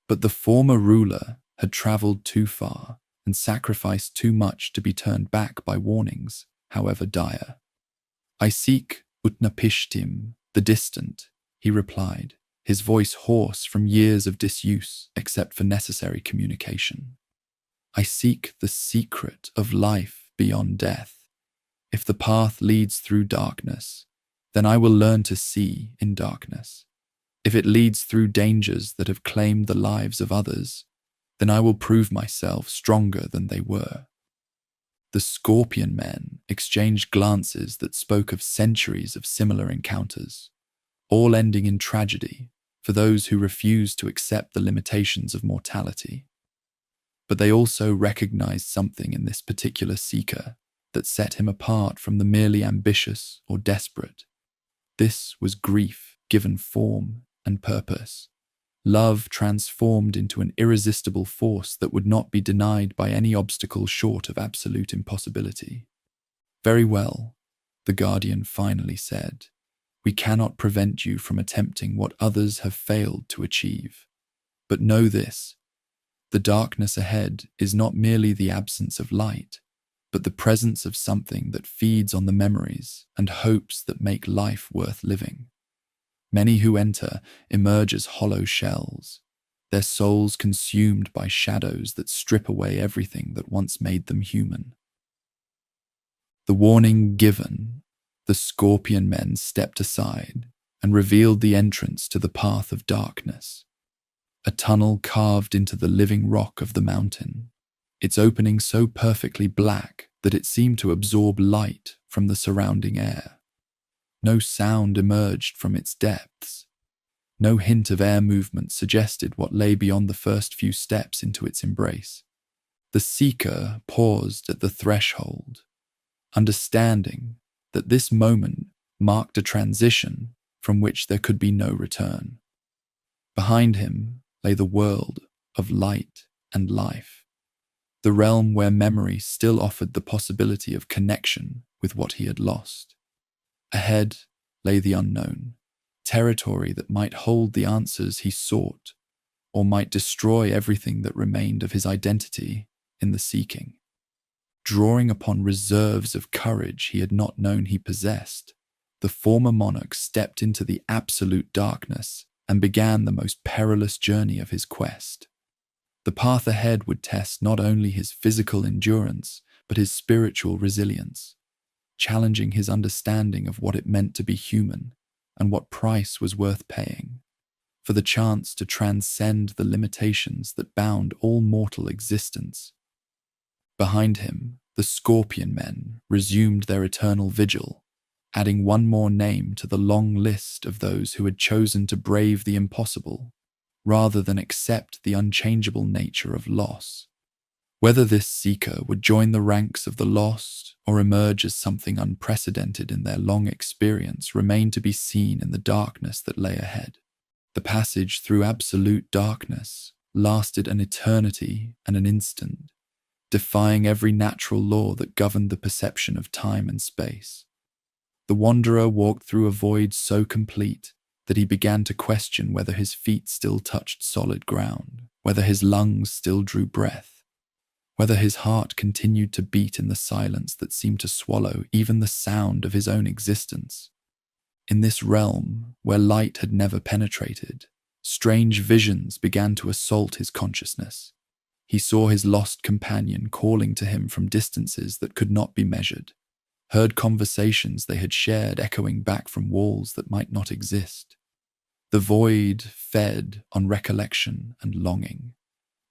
But the former ruler had traveled too far and sacrificed too much to be turned back by warnings, however dire. I seek Utnapishtim, the distant," he replied, his voice hoarse from years of disuse except for necessary communication. "I seek the secret of life beyond death. If the path leads through darkness, then I will learn to see in darkness. If it leads through dangers that have claimed the lives of others, then I will prove myself stronger than they were." The Scorpion Men exchanged glances that spoke of centuries of similar encounters, all ending in tragedy for those who refused to accept the limitations of mortality. But they also recognized something in this particular seeker that set him apart from the merely ambitious or desperate. This was grief given form and purpose, love transformed into an irresistible force that would not be denied by any obstacle short of absolute impossibility. "Very well," the Guardian finally said. "We cannot prevent you from attempting what others have failed to achieve. But know this: the darkness ahead is not merely the absence of light, but the presence of something that feeds on the memories and hopes that make life worth living. Many who enter emerge as hollow shells, their souls consumed by shadows that strip away everything that once made them human." The warning given, the Scorpion Men stepped aside and revealed the entrance to the path of darkness, a tunnel carved into the living rock of the mountain, its opening so perfectly black that it seemed to absorb light from the surrounding air. No sound emerged from its depths. No hint of air movement suggested what lay beyond the first few steps into its embrace. The seeker paused at the threshold, understanding that this moment marked a transition from which there could be no return. Behind him lay the world of light and life, the realm where memory still offered the possibility of connection with what he had lost. Ahead lay the unknown, territory that might hold the answers he sought, or might destroy everything that remained of his identity in the seeking. Drawing upon reserves of courage he had not known he possessed, the former monarch stepped into the absolute darkness and began the most perilous journey of his quest. The path ahead would test not only his physical endurance, but his spiritual resilience, challenging his understanding of what it meant to be human and what price was worth paying, for the chance to transcend the limitations that bound all mortal existence. Behind him, the Scorpion Men resumed their eternal vigil, adding one more name to the long list of those who had chosen to brave the impossible, rather than accept the unchangeable nature of loss. Whether this seeker would join the ranks of the lost or emerge as something unprecedented in their long experience remained to be seen in the darkness that lay ahead. The passage through absolute darkness lasted an eternity and an instant, defying every natural law that governed the perception of time and space. The wanderer walked through a void so complete that he began to question whether his feet still touched solid ground, whether his lungs still drew breath. whether his heart continued to beat in the silence that seemed to swallow even the sound of his own existence. In this realm, where light had never penetrated, strange visions began to assault his consciousness. He saw his lost companion calling to him from distances that could not be measured, heard conversations they had shared echoing back from walls that might not exist. The void fed on recollection and longing,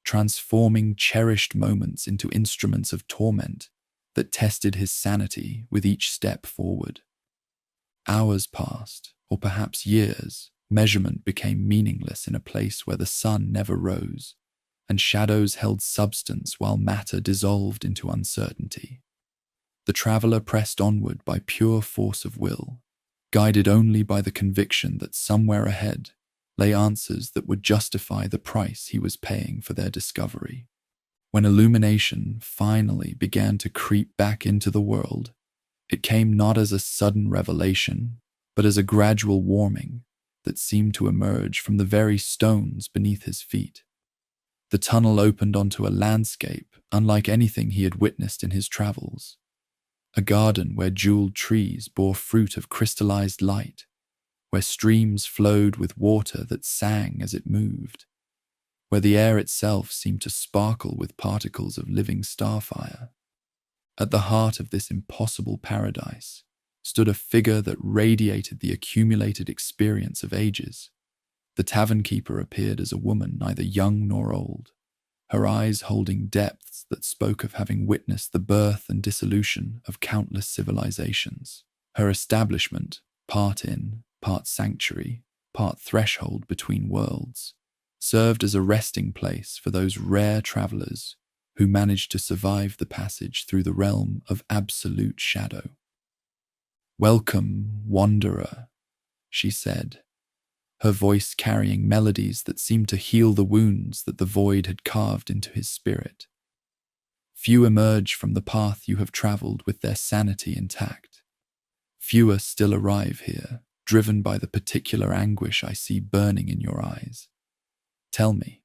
transforming cherished moments into instruments of torment that tested his sanity with each step forward. Hours passed, or perhaps years. Measurement became meaningless in a place where the sun never rose, and shadows held substance while matter dissolved into uncertainty. The traveler pressed onward by pure force of will, guided only by the conviction that somewhere ahead lay answers that would justify the price he was paying for their discovery. When illumination finally began to creep back into the world, it came not as a sudden revelation, but as a gradual warming that seemed to emerge from the very stones beneath his feet. The tunnel opened onto a landscape unlike anything he had witnessed in his travels. A garden where jeweled trees bore fruit of crystallized light, where streams flowed with water that sang as it moved, where the air itself seemed to sparkle with particles of living starfire. At the heart of this impossible paradise stood a figure that radiated the accumulated experience of ages. The tavern keeper appeared as a woman neither young nor old, her eyes holding depths that spoke of having witnessed the birth and dissolution of countless civilizations. Her establishment, part inn, part sanctuary, part threshold between worlds, served as a resting place for those rare travelers who managed to survive the passage through the realm of absolute shadow. "Welcome, wanderer," she said, her voice carrying melodies that seemed to heal the wounds that the void had carved into his spirit. "Few emerge from the path you have traveled with their sanity intact. Fewer still arrive here, driven by the particular anguish I see burning in your eyes. Tell me,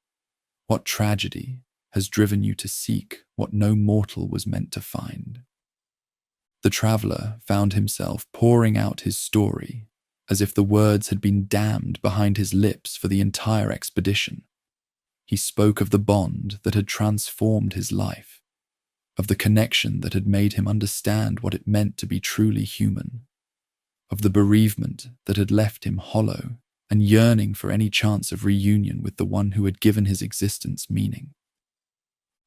what tragedy has driven you to seek what no mortal was meant to find?" The traveler found himself pouring out his story, as if the words had been dammed behind his lips for the entire expedition. He spoke of the bond that had transformed his life, of the connection that had made him understand what it meant to be truly human, of the bereavement that had left him hollow and yearning for any chance of reunion with the one who had given his existence meaning.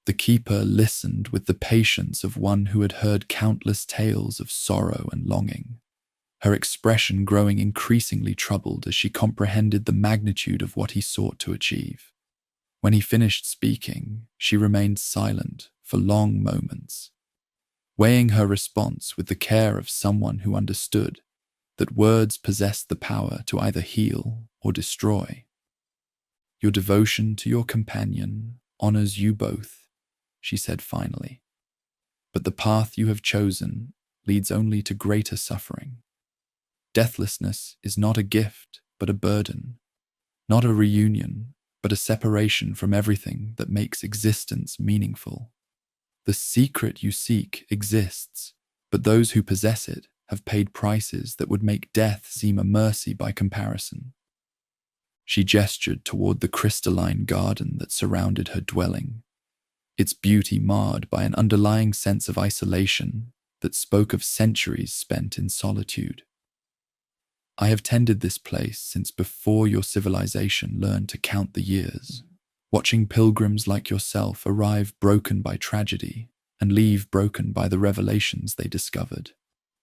The keeper listened with the patience of one who had heard countless tales of sorrow and longing, her expression growing increasingly troubled as she comprehended the magnitude of what he sought to achieve. When he finished speaking, she remained silent for long moments, weighing her response with the care of someone who understood that words possessed the power to either heal or destroy. "Your devotion to your companion honors you both," she said finally. "But the path you have chosen leads only to greater suffering. Deathlessness is not a gift, but a burden. Not a reunion, but a separation from everything that makes existence meaningful. The secret you seek exists, but those who possess it have paid prices that would make death seem a mercy by comparison." She gestured toward the crystalline garden that surrounded her dwelling, its beauty marred by an underlying sense of isolation that spoke of centuries spent in solitude. "I have tended this place since before your civilization learned to count the years, watching pilgrims like yourself arrive broken by tragedy and leave broken by the revelations they discovered.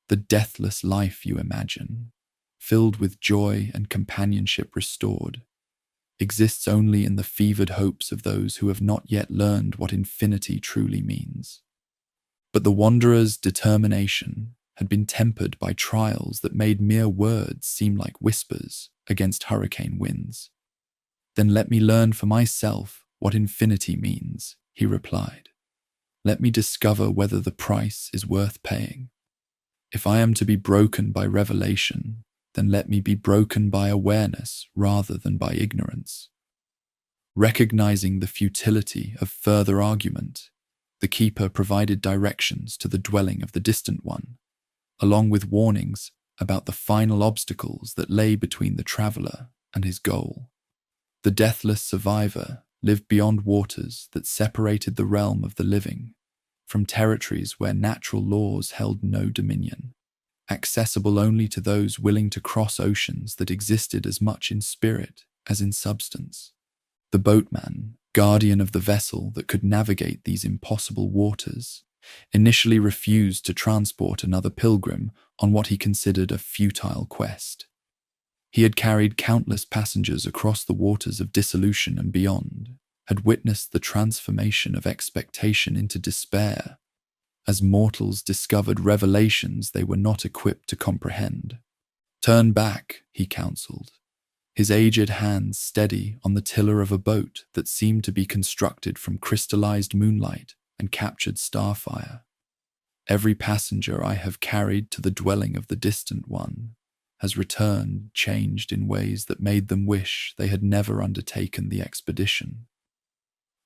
The deathless life you imagine, filled with joy and companionship restored, exists only in the fevered hopes of those who have not yet learned what infinity truly means. But the wanderer's determination had been tempered by trials that made mere words seem like whispers against hurricane winds. "Then let me learn for myself what infinity means," he replied. "Let me discover whether the price is worth paying. If I am to be broken by revelation, then let me be broken by awareness rather than by ignorance." Recognizing the futility of further argument, The keeper provided directions to the dwelling of the distant one, along with warnings about the final obstacles that lay between the traveler and his goal. The deathless survivor lived beyond waters that separated the realm of the living from territories where natural laws held no dominion, accessible only to those willing to cross oceans that existed as much in spirit as in substance. The boatman, guardian of the vessel that could navigate these impossible waters, initially refused to transport another pilgrim on what he considered a futile quest. He had carried countless passengers across the waters of dissolution and beyond, had witnessed the transformation of expectation into despair, as mortals discovered revelations they were not equipped to comprehend. "Turn back," he counseled, his aged hands steady on the tiller of a boat that seemed to be constructed from crystallized moonlight and captured starfire. "Every passenger I have carried to the dwelling of the distant one has returned changed in ways that made them wish they had never undertaken the expedition."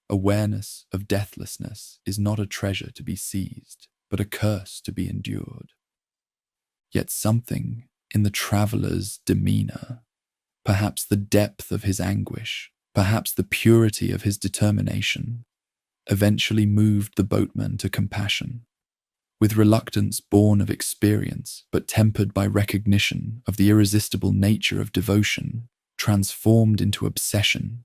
Awareness of deathlessness is not a treasure to be seized, but a curse to be endured. Yet something in the traveler's demeanor, perhaps the depth of his anguish, perhaps the purity of his determination, eventually moved the boatman to compassion. With reluctance born of experience, but tempered by recognition of the irresistible nature of devotion, transformed into obsession,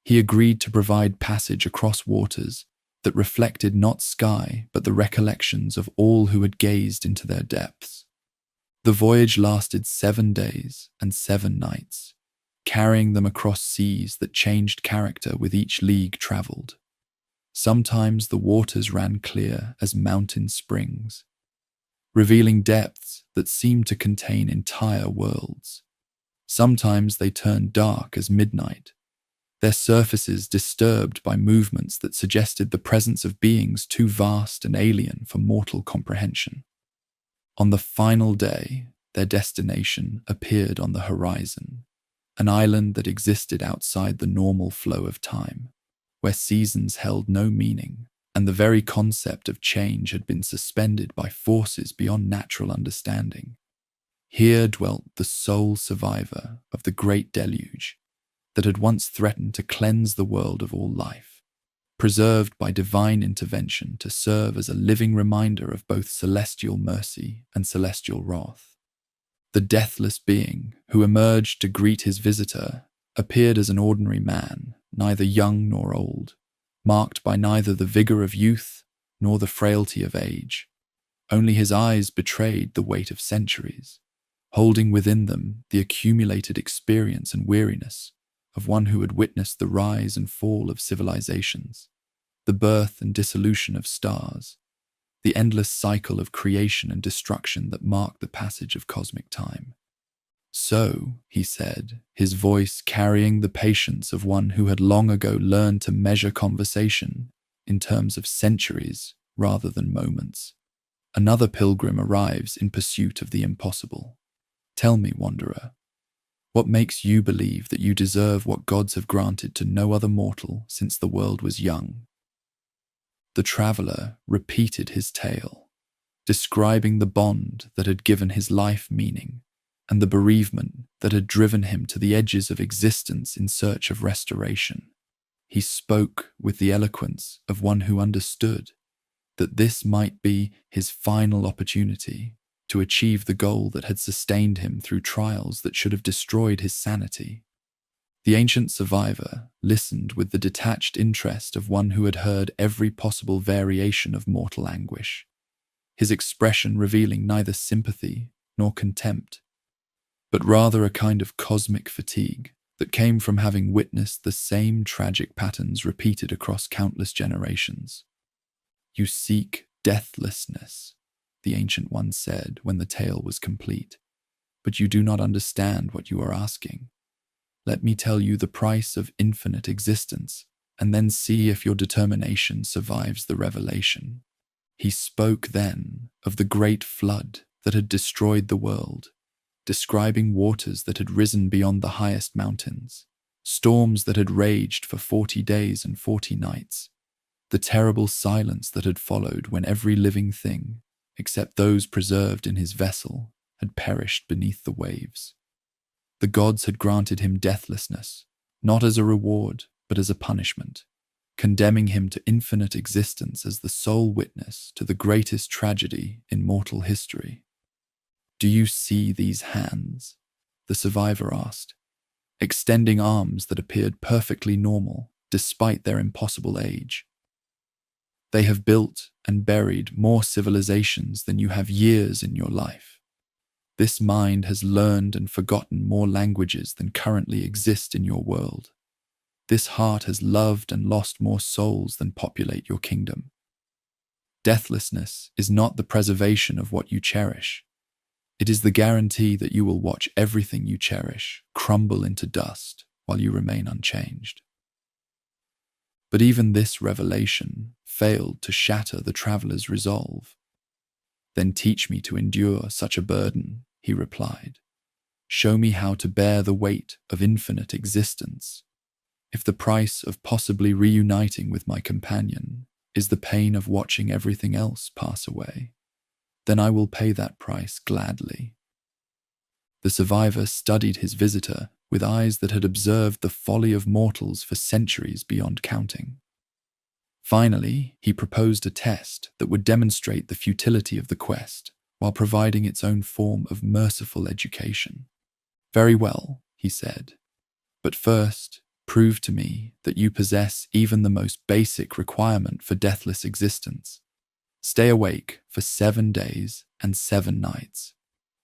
he agreed to provide passage across waters that reflected not sky but the recollections of all who had gazed into their depths. The voyage lasted 7 days and 7 nights, carrying them across seas that changed character with each league traveled. Sometimes the waters ran clear as mountain springs, revealing depths that seemed to contain entire worlds. Sometimes they turned dark as midnight, their surfaces disturbed by movements that suggested the presence of beings too vast and alien for mortal comprehension. On the final day, their destination appeared on the horizon, an island that existed outside the normal flow of time, where seasons held no meaning, and the very concept of change had been suspended by forces beyond natural understanding. Here dwelt the sole survivor of the great deluge that had once threatened to cleanse the world of all life, preserved by divine intervention to serve as a living reminder of both celestial mercy and celestial wrath. The deathless being who emerged to greet his visitor appeared as an ordinary man, neither young nor old, marked by neither the vigor of youth nor the frailty of age. Only his eyes betrayed the weight of centuries, holding within them the accumulated experience and weariness of one who had witnessed the rise and fall of civilizations, the birth and dissolution of stars, the endless cycle of creation and destruction that marked the passage of cosmic time. "So," he said, his voice carrying the patience of one who had long ago learned to measure conversation in terms of centuries rather than moments, "another pilgrim arrives in pursuit of the impossible. Tell me, wanderer, what makes you believe that you deserve what gods have granted to no other mortal since the world was young?" The traveler repeated his tale, describing the bond that had given his life meaning and the bereavement that had driven him to the edges of existence in search of restoration. He spoke with the eloquence of one who understood that this might be his final opportunity to achieve the goal that had sustained him through trials that should have destroyed his sanity. The ancient survivor listened with the detached interest of one who had heard every possible variation of mortal anguish, his expression revealing neither sympathy nor contempt, but rather a kind of cosmic fatigue that came from having witnessed the same tragic patterns repeated across countless generations. "You seek deathlessness," the Ancient One said when the tale was complete, "but you do not understand what you are asking. Let me tell you the price of infinite existence, and then see if your determination survives the revelation." He spoke then of the great flood that had destroyed the world, describing waters that had risen beyond the highest mountains, storms that had raged for 40 days and 40 nights, The terrible silence that had followed when every living thing, except those preserved in his vessel, had perished beneath the waves. The gods had granted him deathlessness, not as a reward, but as a punishment, condemning him to infinite existence as the sole witness to the greatest tragedy in mortal history. "Do you see these hands?" the survivor asked, extending arms that appeared perfectly normal despite their impossible age. "They have built and buried more civilizations than you have years in your life. This mind has learned and forgotten more languages than currently exist in your world. This heart has loved and lost more souls than populate your kingdom. Deathlessness is not the preservation of what you cherish. It is the guarantee that you will watch everything you cherish crumble into dust while you remain unchanged." But even this revelation failed to shatter the traveler's resolve. "Then teach me to endure such a burden," he replied. "Show me how to bear the weight of infinite existence. If the price of possibly reuniting with my companion is the pain of watching everything else pass away, then I will pay that price gladly." The survivor studied his visitor with eyes that had observed the folly of mortals for centuries beyond counting. Finally, he proposed a test that would demonstrate the futility of the quest while providing its own form of merciful education. "Very well," he said, "but first, prove to me that you possess even the most basic requirement for deathless existence. Stay awake for 7 days and 7 nights.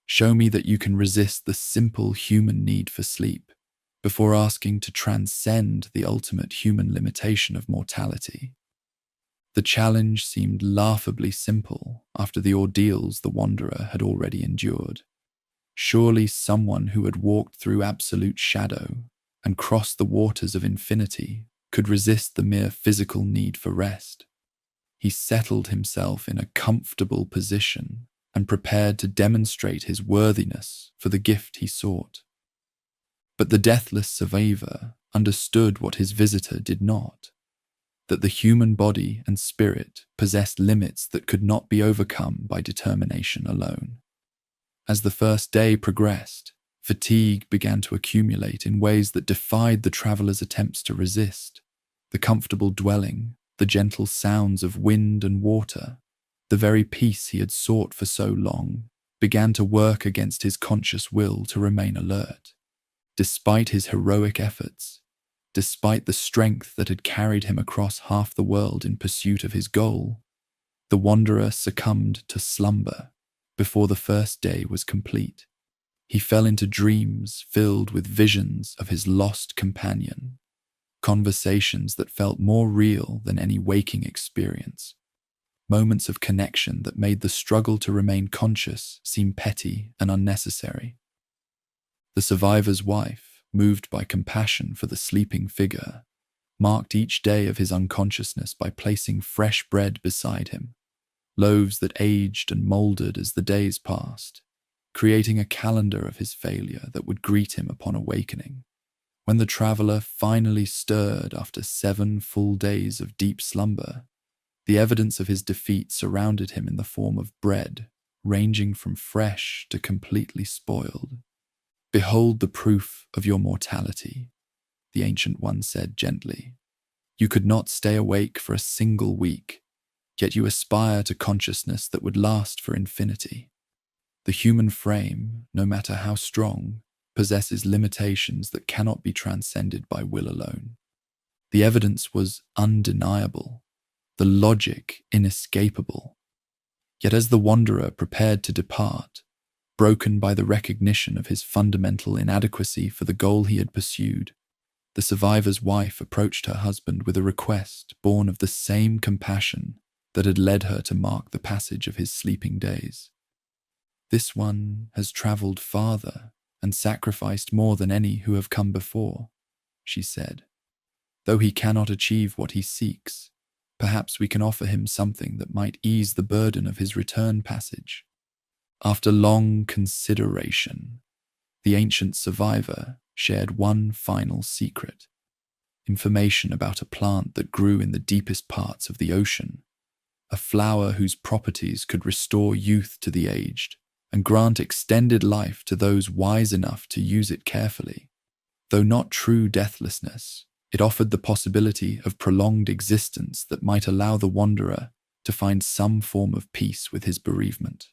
Show me that you can resist the simple human need for sleep before asking to transcend the ultimate human limitation of mortality." The challenge seemed laughably simple after the ordeals the wanderer had already endured. Surely someone who had walked through absolute shadow and crossed the waters of infinity could resist the mere physical need for rest. He settled himself in a comfortable position and prepared to demonstrate his worthiness for the gift he sought. But the deathless survivor understood what his visitor did not, that the human body and spirit possessed limits that could not be overcome by determination alone. As the first day progressed, fatigue began to accumulate in ways that defied the traveler's attempts to resist. The comfortable dwelling, the gentle sounds of wind and water, the very peace he had sought for so long, began to work against his conscious will to remain alert. Despite his heroic efforts, despite the strength that had carried him across half the world in pursuit of his goal, the wanderer succumbed to slumber before the first day was complete. He fell into dreams filled with visions of his lost companion, conversations that felt more real than any waking experience, moments of connection that made the struggle to remain conscious seem petty and unnecessary. The survivor's wife, moved by compassion for the sleeping figure, marked each day of his unconsciousness by placing fresh bread beside him, loaves that aged and molded as the days passed, creating a calendar of his failure that would greet him upon awakening. When the traveler finally stirred after 7 full days of deep slumber, the evidence of his defeat surrounded him in the form of bread, ranging from fresh to completely spoiled. "Behold the proof of your mortality," the Ancient One said gently. "You could not stay awake for a single week, yet you aspire to consciousness that would last for infinity. The human frame, no matter how strong, possesses limitations that cannot be transcended by will alone." The evidence was undeniable, the logic inescapable. Yet as the wanderer prepared to depart, broken by the recognition of his fundamental inadequacy for the goal he had pursued, the survivor's wife approached her husband with a request born of the same compassion that had led her to mark the passage of his sleeping days. "This one has traveled farther and sacrificed more than any who have come before," she said. "Though he cannot achieve what he seeks, perhaps we can offer him something that might ease the burden of his return passage." After long consideration, the ancient survivor shared one final secret. information about a plant that grew in the deepest parts of the ocean, a flower whose properties could restore youth to the aged and grant extended life to those wise enough to use it carefully. Though not true deathlessness, it offered the possibility of prolonged existence that might allow the wanderer to find some form of peace with his bereavement.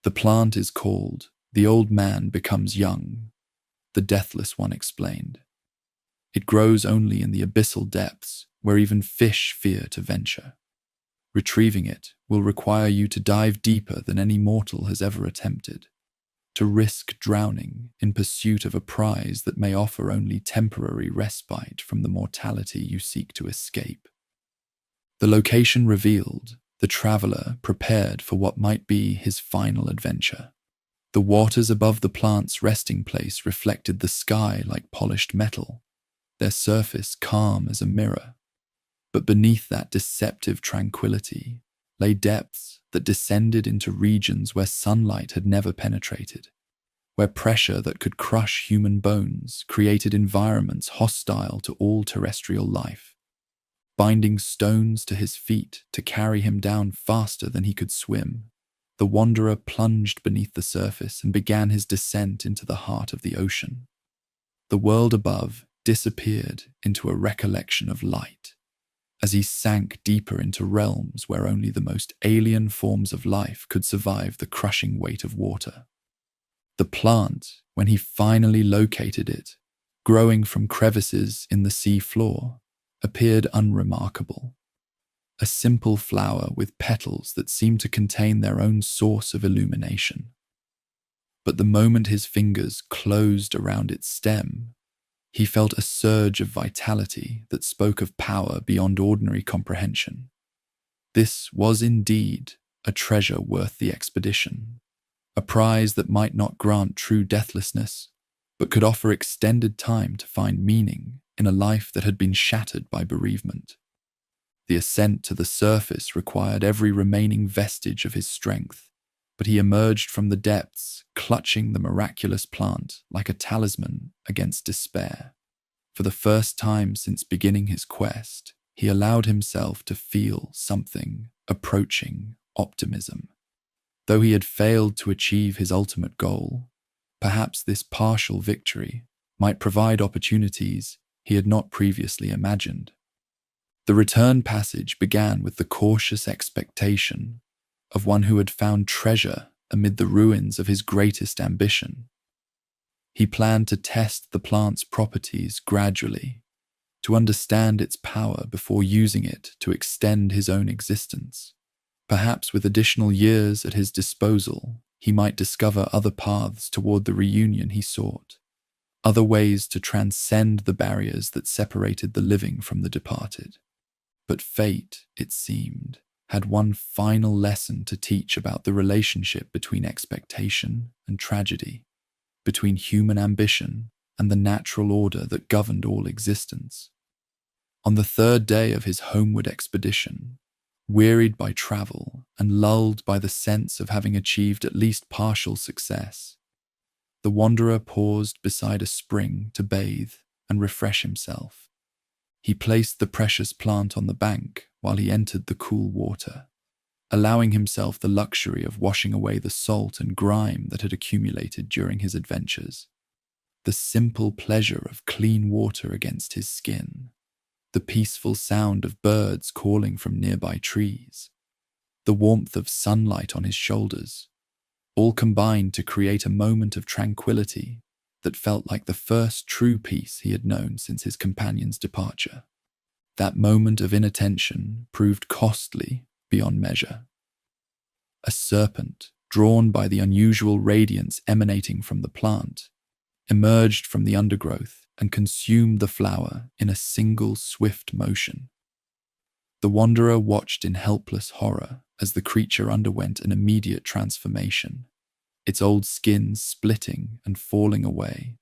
The plant is called "The Old Man Becomes Young," the Deathless One explained. It grows only in the abyssal depths where even fish fear to venture. Retrieving it will require you to dive deeper than any mortal has ever attempted, to risk drowning in pursuit of a prize that may offer only temporary respite from the mortality you seek to escape. The location revealed, the traveler prepared for what might be his final adventure. The waters above the plant's resting place reflected the sky like polished metal, their surface calm as a mirror. But beneath that deceptive tranquility lay depths that descended into regions where sunlight had never penetrated, where pressure that could crush human bones created environments hostile to all terrestrial life. Binding stones to his feet to carry him down faster than he could swim, the wanderer plunged beneath the surface and began his descent into the heart of the ocean. The world above disappeared into a recollection of light, as he sank deeper into realms where only the most alien forms of life could survive the crushing weight of water. The plant, when he finally located it, growing from crevices in the sea floor, appeared unremarkable. A simple flower with petals that seemed to contain their own source of illumination. But the moment his fingers closed around its stem, he felt a surge of vitality that spoke of power beyond ordinary comprehension. This was indeed a treasure worth the expedition, a prize that might not grant true deathlessness, but could offer extended time to find meaning in a life that had been shattered by bereavement. The ascent to the surface required every remaining vestige of his strength, but he emerged from the depths, clutching the miraculous plant like a talisman against despair. For the first time since beginning his quest, he allowed himself to feel something approaching optimism. Though he had failed to achieve his ultimate goal, perhaps this partial victory might provide opportunities he had not previously imagined. The return passage began with the cautious expectation of one who had found treasure amid the ruins of his greatest ambition. He planned to test the plant's properties gradually, to understand its power before using it to extend his own existence. Perhaps with additional years at his disposal, he might discover other paths toward the reunion he sought, other ways to transcend the barriers that separated the living from the departed. But fate, it seemed, had one final lesson to teach about the relationship between expectation and tragedy, between human ambition and the natural order that governed all existence. On the third day of his homeward expedition, wearied by travel and lulled by the sense of having achieved at least partial success, the wanderer paused beside a spring to bathe and refresh himself. He placed the precious plant on the bank while he entered the cool water, allowing himself the luxury of washing away the salt and grime that had accumulated during his adventures. The simple pleasure of clean water against his skin, the peaceful sound of birds calling from nearby trees, the warmth of sunlight on his shoulders, all combined to create a moment of tranquility that felt like the first true peace he had known since his companion's departure. That moment of inattention proved costly beyond measure. A serpent, drawn by the unusual radiance emanating from the plant, emerged from the undergrowth and consumed the flower in a single swift motion. The wanderer watched in helpless horror as the creature underwent an immediate transformation, its old skin splitting and falling away,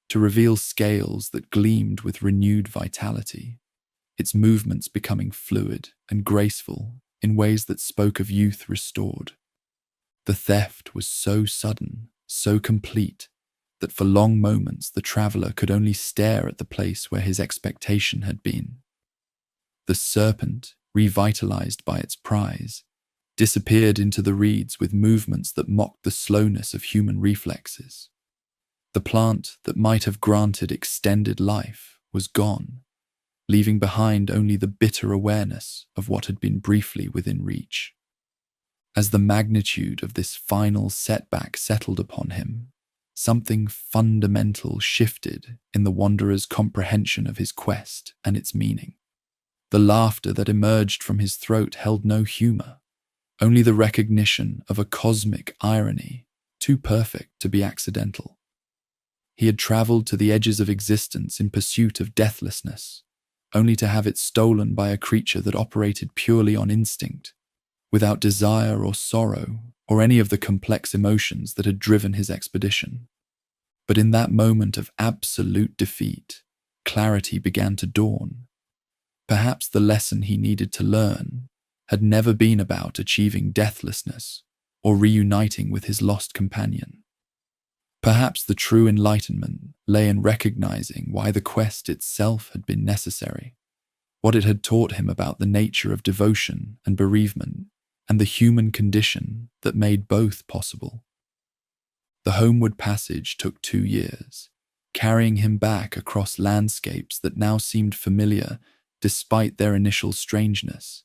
to reveal scales that gleamed with renewed vitality, its movements becoming fluid and graceful in ways that spoke of youth restored. The theft was so sudden, so complete, that for long moments the traveller could only stare at the place where his expectation had been. The serpent, revitalized by its prize, disappeared into the reeds with movements that mocked the slowness of human reflexes. The plant that might have granted extended life was gone, leaving behind only the bitter awareness of what had been briefly within reach. As the magnitude of this final setback settled upon him, something fundamental shifted in the wanderer's comprehension of his quest and its meaning. The laughter that emerged from his throat held no humor, only the recognition of a cosmic irony too perfect to be accidental. He had traveled to the edges of existence in pursuit of deathlessness, only to have it stolen by a creature that operated purely on instinct, without desire or sorrow or any of the complex emotions that had driven his expedition. But in that moment of absolute defeat, clarity began to dawn. Perhaps the lesson he needed to learn had never been about achieving deathlessness or reuniting with his lost companion. Perhaps the true enlightenment lay in recognizing why the quest itself had been necessary, what it had taught him about the nature of devotion and bereavement, and the human condition that made both possible. The homeward passage took 2 years, carrying him back across landscapes that now seemed familiar despite their initial strangeness.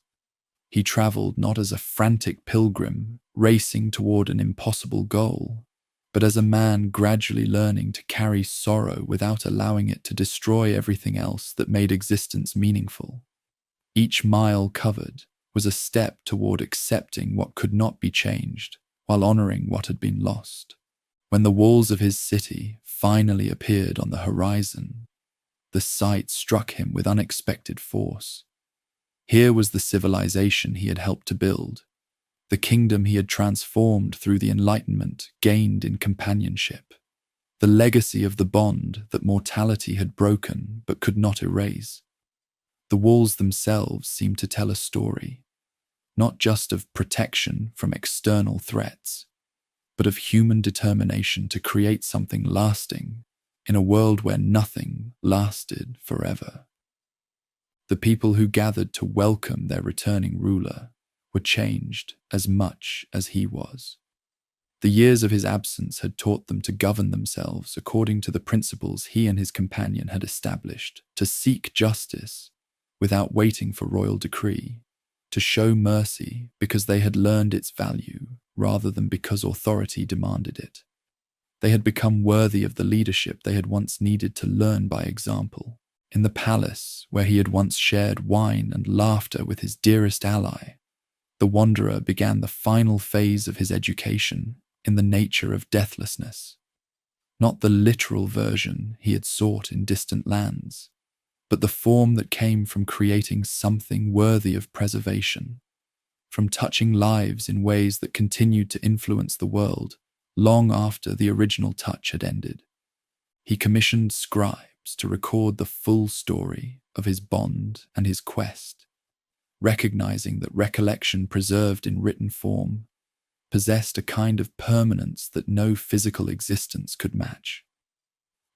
He traveled not as a frantic pilgrim racing toward an impossible goal, but as a man gradually learning to carry sorrow without allowing it to destroy everything else that made existence meaningful. Each mile covered was a step toward accepting what could not be changed, while honoring what had been lost. When the walls of his city finally appeared on the horizon, the sight struck him with unexpected force. Here was the civilization he had helped to build, the kingdom he had transformed through the enlightenment gained in companionship, the legacy of the bond that mortality had broken but could not erase. The walls themselves seemed to tell a story, not just of protection from external threats, but of human determination to create something lasting in a world where nothing lasted forever. The people who gathered to welcome their returning ruler were changed as much as he was. The years of his absence had taught them to govern themselves according to the principles he and his companion had established, to seek justice without waiting for royal decree, to show mercy because they had learned its value rather than because authority demanded it. They had become worthy of the leadership they had once needed to learn by example. In the palace where he had once shared wine and laughter with his dearest ally, the wanderer began the final phase of his education in the nature of deathlessness. Not the literal version he had sought in distant lands, but the form that came from creating something worthy of preservation, from touching lives in ways that continued to influence the world long after the original touch had ended. He commissioned scribes to record the full story of his bond and his quest, recognizing that recollection preserved in written form possessed a kind of permanence that no physical existence could match.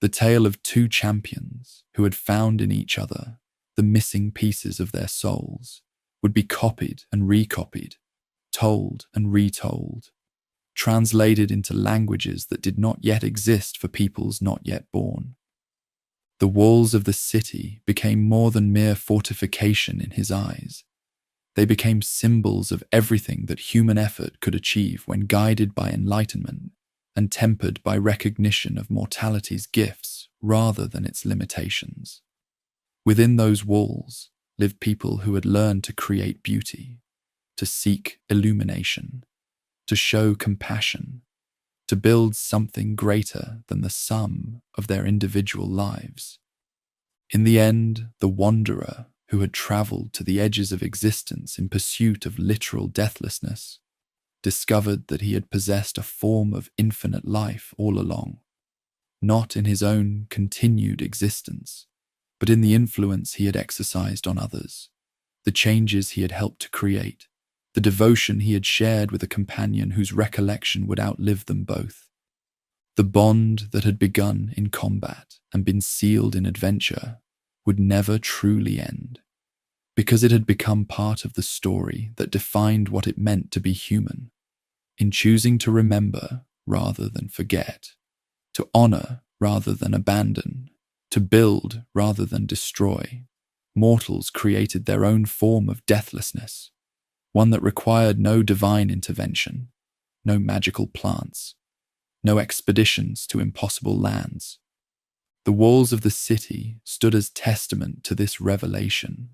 The tale of 2 champions who had found in each other the missing pieces of their souls would be copied and recopied, told and retold, translated into languages that did not yet exist for peoples not yet born. The walls of the city became more than mere fortification in his eyes. They became symbols of everything that human effort could achieve when guided by enlightenment and tempered by recognition of mortality's gifts rather than its limitations. Within those walls lived people who had learned to create beauty, to seek illumination, to show compassion, to build something greater than the sum of their individual lives. In the end, the wanderer who had traveled to the edges of existence in pursuit of literal deathlessness discovered that he had possessed a form of infinite life all along, not in his own continued existence, but in the influence he had exercised on others, the changes he had helped to create, the devotion he had shared with a companion whose recollection would outlive them both. The bond that had begun in combat and been sealed in adventure would never truly end, because it had become part of the story that defined what it meant to be human. In choosing to remember rather than forget, to honor rather than abandon, to build rather than destroy, mortals created their own form of deathlessness, one that required no divine intervention, no magical plants, no expeditions to impossible lands. The walls of the city stood as testament to this revelation,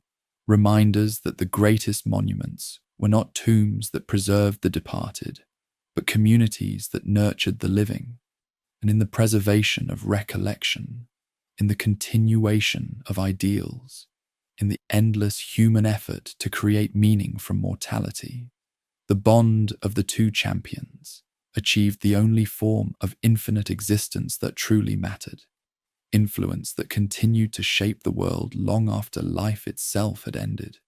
reminders that the greatest monuments were not tombs that preserved the departed, but communities that nurtured the living. And in the preservation of recollection, in the continuation of ideals, in the endless human effort to create meaning from mortality, the bond of the two champions achieved the only form of infinite existence that truly mattered, influence that continued to shape the world long after life itself had ended.